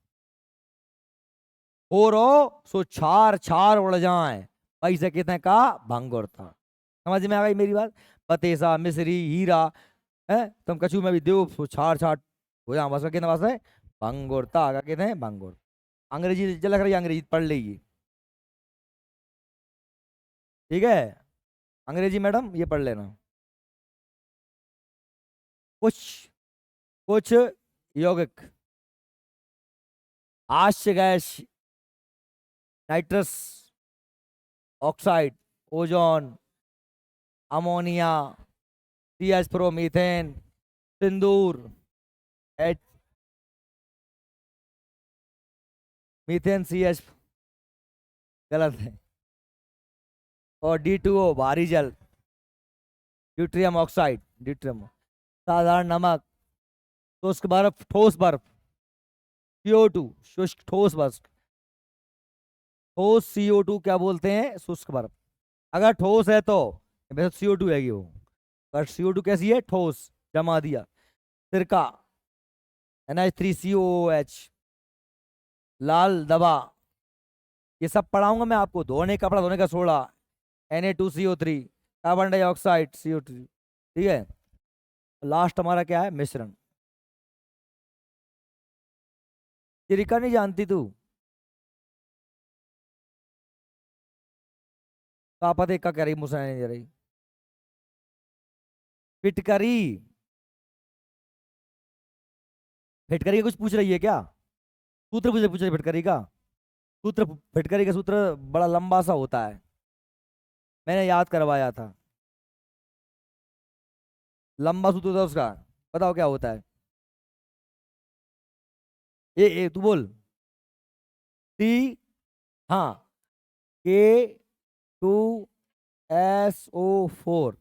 A: और सो छार छार उड़ जाए, भाई इसे कहते हैं का भंगुरता। समझ में आ गई मेरी बात? पतेसा, मिश्री, हीरा है, तुम कछू में भी दो सो छार छार हो जाए, बस कहते बस है भंगुरता। क्या कहते हैं? भंगुर। अंग्रेजी जल लग रही है, अंग्रेजी पढ़ लेगी, ठीक है? अंग्रेजी मैडम ये पढ़ लेना। कुछ कुछ यौगिक आश्य गैस, nitrous oxide, ozone, ammonia, CH प्रोमीथेन, सिंदूर, एच मीथेन CH गलत है, और D2O भारी जल, ड्यूट्रियम ऑक्साइड, ड्यूट्रियम, साधारण नमक, शुष्क बर्फ, ठोस बर्फ, CO2 शुष्क ठोस बर्फ। ठोस CO2 क्या बोलते हैं? शुष्क बर्फ। अगर ठोस है तो वैसे CO2 है वो, पर CO2 कैसी है? ठोस, जमा दिया। सिरका, NH3COOH, लाल दवा, ये सब पढ़ाऊंगा मैं आपको। धोने कपड़ा धोने का soda, Na2CO3, carbon dioxide CO2, ठीक है? लास्ट हमारा क्या है? मिश्रण। सिरका नहीं जानती तू? का पता का कह रही, मुझसे नहीं दे रही। फिटकरी, फिटकरी का कुछ पूछ रही है क्या? सूत्र पूछ रही फिटकरी का? सूत्र, फिटकरी का सूत्र बड़ा लंबा सा होता है, मैंने याद करवाया था। लंबा सूत्र होता है उसका, बताओ क्या होता है? ए तू बोल। टी, हाँ, K2SO4,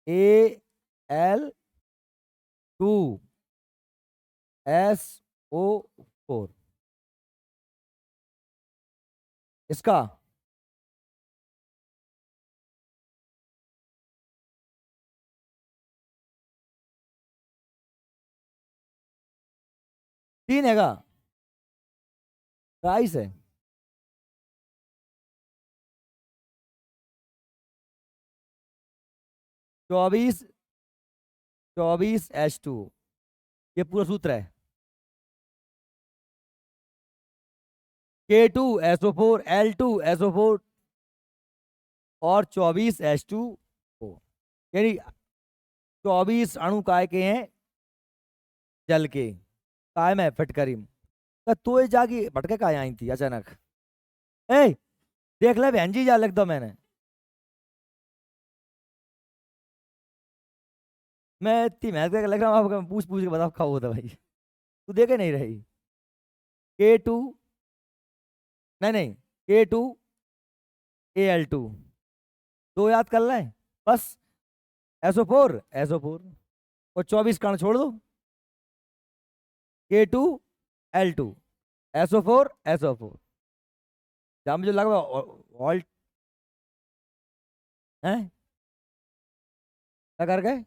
A: Al2SO4, इसका तीन हैगा, राइस है। 24, 24H2, ये पूरा सूत्र है। K2SO4, L2SO4 और 24H2O, यानी 24 अणु काय के हैं? जल के। काय में फटकरी में। तो ये जागी भटके काय आई थी अचानक? ए देख ले बहन जी, जा लिख दो मैंने। मैं इतनी मेहनत करके लग रहा हूँ, आपको पूछ पूछ के बताओ कब होता भाई। तू देखे नहीं रही? K2, नहीं नहीं, K2Al2, दो याद कर ले बस। SO4 और 24 कण छोड़ दो। K2L2, SO4 जहाँ मुझे लगा ऑल्ट है, क्या कर गए?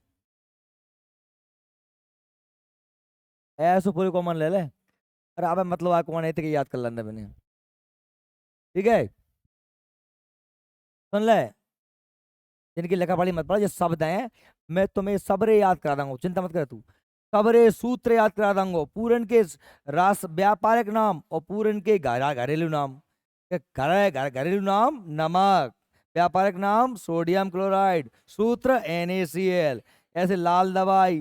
A: SO4 कॉमन ले ले। अरे अब मतलब आप कौन है थे कि याद कर लेंगे मैंने, ठीक है? सुन ले, जिनकी लिखा पढ़ी मत पढ़ो, ये शब्द हैं, मैं तुम्हें सबरे याद करा दूंगा, चिंता मत कर तू। सबरे सूत्र याद करा दूंगा, पूरन के रास व्यापारिक नाम और पूरन के घरेलू नाम। घरेलू नाम नमक, व्यापारिक नाम सोडियम क्लोराइड, सूत्र NaCl। ऐसे लाल दवाई,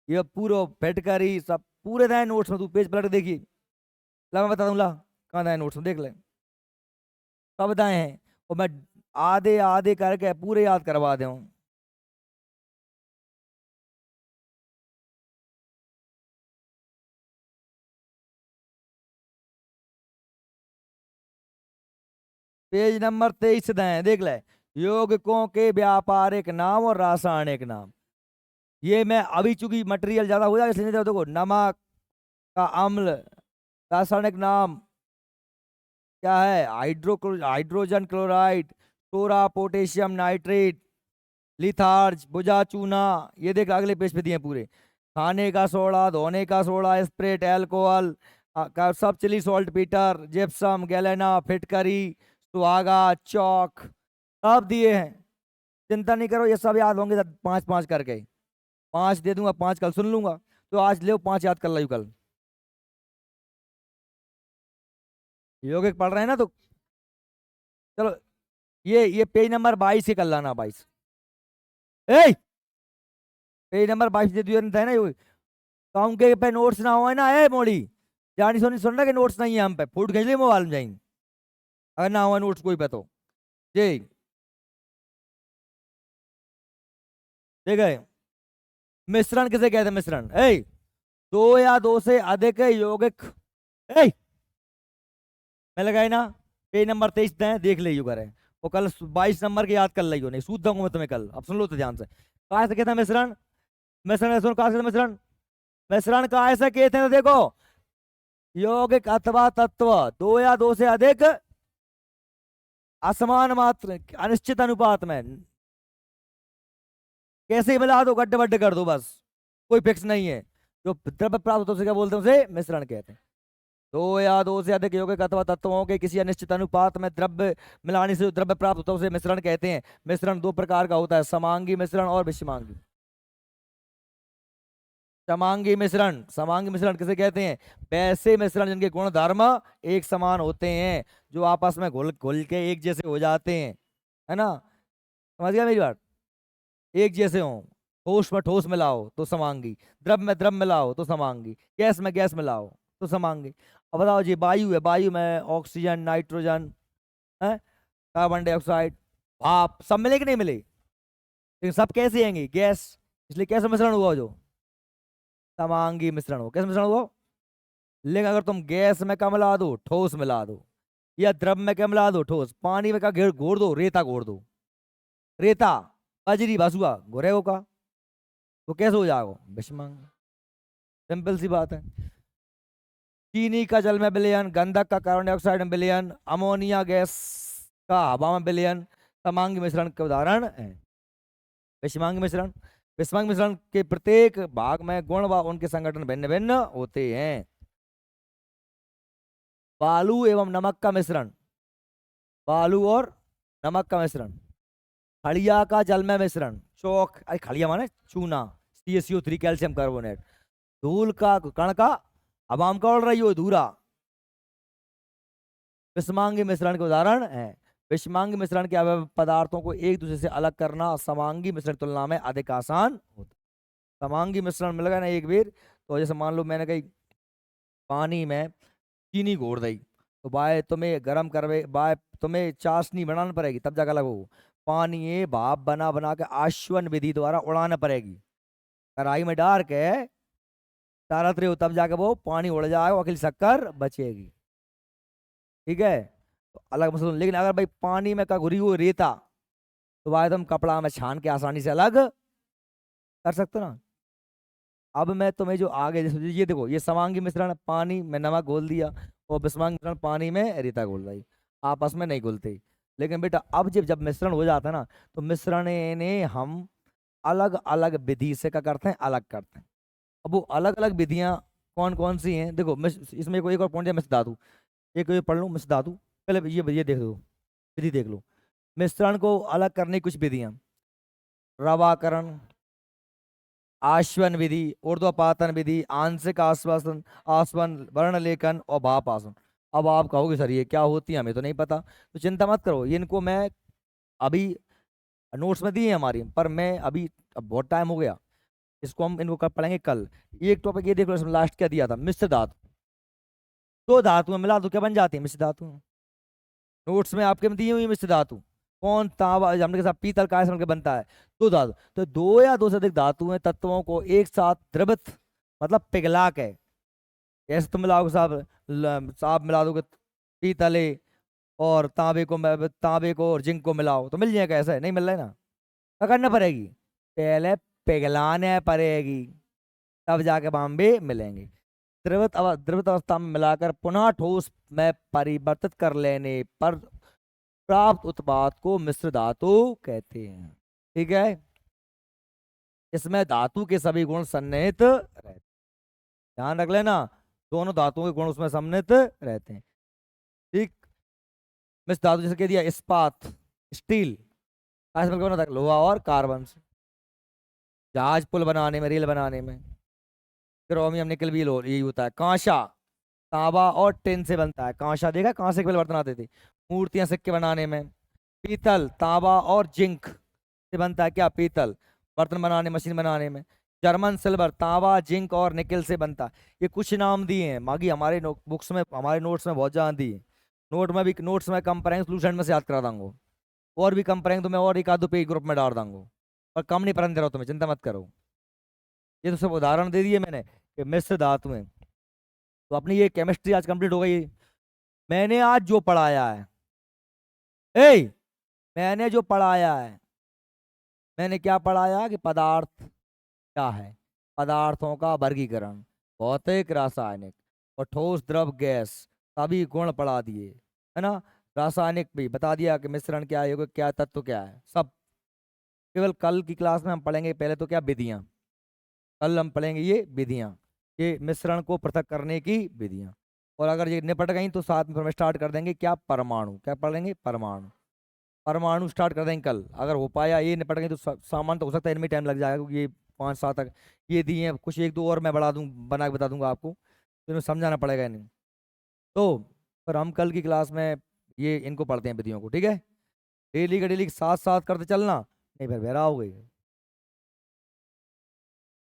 A: ये पूरा फिटकरी सब पूरे दाए नोट्स में, तू पेज पलट के देखिए। ला मैं बता दूं, ला कहाँ दाए नोट्स में देख ले, सब दाए हैं। और मैं आधे आधे करके पूरे याद करवा दे हूँ। पेज नंबर 23 से दाएं देख ले। यौगिकों के व्यापारिक नाम और रासायनिक नाम। ये मैं अभी चूंकि मटेरियल ज्यादा हो जाएगा इसलिए देखो, नमक का अम्ल, रासायनिक नाम क्या है, हाइड्रोजन क्लोराइड, सोरा पोटेशियम नाइट्रेट, लिथार्ज, बुझा चूना। ये देख अगले पेज पे दिए हैं पूरे। खाने का सोडा, धोने का सोडा, स्प्रेट एल्कोहल का सब, chile saltpetre, gypsum, galena, फिटकरी, सुहागा, चौक, सब दिए हैं। चिंता नहीं करो, ये सब याद होंगे 5-5 करके। 5 दे दूंगा, 5 कल सुन लूंगा। तो आज ले 5 याद कर लो कल। योगिक पढ़ रहे हैं ना, तो चलो ये पेज नंबर 22 से कर लाना, 22। ए पेज नंबर 22 दे दिया था ना ये। काम के पे नोट्स ना हो ना, ए मोड़ी जानी सोनी सुन रहा कि नोट्स नहीं है हम पे, फूट खींच ले मोबाइल में जाएंगे अगर ना हुआ नोट्स कोई पे तो। जी देख गए। मिश्रण किसे कहते हैं, मिश्रण ए दो या दो से अधिक यौगिक। ए मैं लगाई ना, पेज नंबर 23 देख ले यू करे। वो कल 22 नंबर के याद कर लियो, नहीं सूद दूंगा मैं तुम्हें कल। अब सुन लो तो ध्यान से, कहा से कहते हैं मिश्रण। मिश्रण सुन, कहा से मिश्रण, मिश्रण का ऐसा कहते हैं, तो देखो यौगिक अथवा तत्व दो या दो से अधिक असमान मात्र अनिश्चित अनुपात में, कैसे ही मिला दो, गड्ढे बड्ढे कर दो बस, कोई फिक्स नहीं है। जो द्रव्य प्राप्त होता है उसे क्या बोलते हैं, उसे मिश्रण कहते हैं। दो या दो से अधिक यौगिक अथवा तत्वों के किसी अनिश्चित अनुपात में द्रव्य मिलाने से जो द्रव्य प्राप्त होता है उसे मिश्रण कहते हैं। मिश्रण दो प्रकार का होता है, समांगी मिश्रण और विषमांगी। समांगी मिश्रण, समांगी मिश्रण किसे कहते हैं, वैसे मिश्रण जिनके गुण धर्म एक समान होते हैं, जो आपस में घुल घुल के एक जैसे हो जाते हैं, है ना। समझ गया मेरी बात, एक जैसे हो। ठोस में ठोस मिलाओ तो समांगी, द्रव में द्रव मिलाओ तो समांगी, गैस में गैस मिलाओ तो समांगी। अब बताओ जी, वायु है, वायु में ऑक्सीजन, नाइट्रोजन है, कार्बन डाइऑक्साइड, भाप, सब मिले कि नहीं मिले, लेकिन सब कैसे आएंगे, गैस। इसलिए कैसे मिश्रण हुआ, जो समांगी मिश्रण हो, कैसे मिश्रण हुआ। लेकिन अगर तुम गैस में क्या मिला दो, ठोस मिला दो, या द्रव में क्या मिला दो, ठोस, पानी में क्या घोर दो, रेता घोर दो, रेता, बजरी, भसुआ घोरेगो का, तो कैसे हो जाएगा, विषमांग। सिंपल सी बात है। चीनी का जल में विलयन, गंधक का कार्बन डाइऑक्साइड में विलयन, अमोनिया गैस का हवा में विलयन समांगी मिश्रण के उदाहरण है। विषमांगी मिश्रण, विषमांगी मिश्रण के प्रत्येक भाग में गुण व उनके संगठन भिन्न भिन्न होते हैं। बालू एवं नमक का मिश्रण, बालू और नमक का मिश्रण, खड़िया का जल में मिश्रण, चौक, अरे खड़िया माने चूना, CaCO3 कैल्शियम कार्बोनेट, धूल का कण का हवा में का उड़ रही हो धूरा, विषमांगी मिश्रण के उदाहरण है। विषमांगी मिश्रण के अवयव पदार्थों को एक दूसरे से अलग करना समांगी मिश्रण की तुलना में अधिक आसान होता है। समांगी मिश्रण में लगा ना एक बेर, तो जैसे मान लो मैंने कही पानी में चीनी घोर दी, तो बाय तुम्हें गर्म करवे, बाय तुम्हें चाशनी बनाना पड़ेगी तब जाकर अलग हो। पानी ये भाप बना बना के आश्वन विधि द्वारा उड़ाना पड़ेगी, कढ़ाई में डाल के तारत रहे हो तब जाके वो पानी उड़ जाएगा, अकेली शक्कर बचेगी। ठीक है, तो अलग मसला। लेकिन अगर भाई पानी में का घुरी हुई रेता, तो भाई तुम कपड़ा में छान के आसानी से अलग कर सकते हो ना। अब मैं तुम्हें जो आगे जैसे ये देखो, ये समांगी मिश्रण, पानी में नमक घोल दिया, और विषमांगी मिश्रण पानी में रेता घोल दी, आपस में नहीं घुलते। लेकिन बेटा अब जब जब मिश्रण हो जाता है ना, तो मिश्रण ने हम अलग अलग विधि से क्या करते हैं, अलग करते हैं। अब वो अलग अलग विधियां कौन कौन सी हैं, देखो इसमें एक और पॉइंट है, मिश्र धातु। एक ये पढ़ लो, मिश्र धातु, पहले ये देख लो, विधि देख लो। मिश्रण को अलग करने की कुछ विधियां, रवाकरण, आश्वन विधि, ऊर्ध्वपातन विधि, आंशिक आश्वासन, आसवन, वर्ण लेखन और भाप आसन। अब आप कहोगे सर ये क्या होती है, हमें तो नहीं पता, तो चिंता मत करो, ये इनको मैं अभी नोट्स में दिए हैं हमारी, पर मैं अभी, अब बहुत टाइम हो गया, इसको हम इनको पढ़ेंगे कल। ये एक टॉपिक ये देख लो, इसमें लास्ट क्या दिया था, मिश्र धातु। दो धातु में मिला दो क्या बन जाती है, मिश्र धातु। नोट्स में आपके में दी हुई है मिश्र धातु। कौन, तांबा, हमने के साथ पीतल का मिलकर बनता है, दो धातु। तो दो या दो से अधिक धातुएं तत्वों को एक साथ द्रवित, मतलब पिघला के, ऐसे तुम मिलाओगे साहब, साहब मिला दोगे पीतले और तांबे को, तांबे को और जिंक को मिलाओ तो मिल जाएगा, ऐसा है नहीं मिल रहा है ना, क्या करना पड़ेगी, पहले पिघलाने पड़ेगी, तब जाके बाम्बे मिलेंगे। द्रवित अवस्था में मिलाकर पुनः ठोस में परिवर्तित कर लेने पर प्राप्त उत्पाद को मिश्र धातु कहते हैं। ठीक है, इसमें धातु के सभी गुण सन्निहित रहते हैं, ध्यान रख लेना, दोनों धातुओं के गुण उसमें सन्निहित रहते हैं। ठीक, मिश्र धातु जैसे कह दिया इस्पात, स्टील, इसमें क्या बना था, लोहा और कार्बन से, जहाज पुल बनाने में, रेल बनाने में। क्रोमियम निकल भी यही होता है। कांसा, तांबा और टिन से बनता है, कांसा देखा, कांसे के पहले बर्तन आते थे, मूर्तियां सिक्के बनाने में। पीतल, तांबा और जिंक से बनता है क्या, पीतल, बर्तन बनाने, मशीन बनाने में। जर्मन सिल्वर, तांबा, जिंक और निकल से बनता है। ये कुछ नाम दिए हैं, मागी हमारे बुक्स में, हमारे नोट्स में बहुत ज्यादा दिए, नोट में भी, नोट्स में कम पढ़ेंगे, सोल्यूशन में से याद करा दूंगा, और भी कम पढ़ेंगे तो मैं और एक आधो पे ग्रुप में डाल दूंगा, और कम नहीं पढ़ने दे रहा हूं तुम्हें, चिंता मत करो। ये तो सब उदाहरण दे दिए मैंने कि मिश्र धातुएं। तो अपनी ये केमिस्ट्री आज कंप्लीट हो गई। मैंने आज जो पढ़ाया है, ए मैंने जो पढ़ाया है, मैंने क्या पढ़ाया कि पदार्थ क्या है, पदार्थों का वर्गीकरण, भौतिक, रासायनिक और ठोस, द्रव, गैस, सभी गुण पढ़ा दिए, है ना। रासायनिक भी बता दिया कि मिश्रण क्या है, क्या तत्व क्या है, सब। केवल कल की क्लास में हम पढ़ेंगे पहले तो क्या, विधियां, कल हम पढ़ेंगे ये विधियां, ये मिश्रण को पृथक करने की विधियां। और अगर ये निपट गई तो साथ में फिर हम स्टार्ट कर देंगे क्या, परमाणु, क्या पढ़ेंगे, परमाणु। परमाणु स्टार्ट कर देंगे कल, अगर हो पाया ये निपट गई तो सामान तो हो सकता है इनमें टाइम लग जाएगा, क्योंकि ये 5-7 तक ये दिए हैं, कुछ एक दो और मैं बढ़ा दूँ, बना के बता दूंगा आपको, तो इन्हें समझाना पड़ेगा नहीं। तो पर हम कल की क्लास में ये इनको पढ़ते हैं विधियों को, ठीक है। डेली का डेली साथ साथ करते चलना, नहीं फिर बेरा हो गई।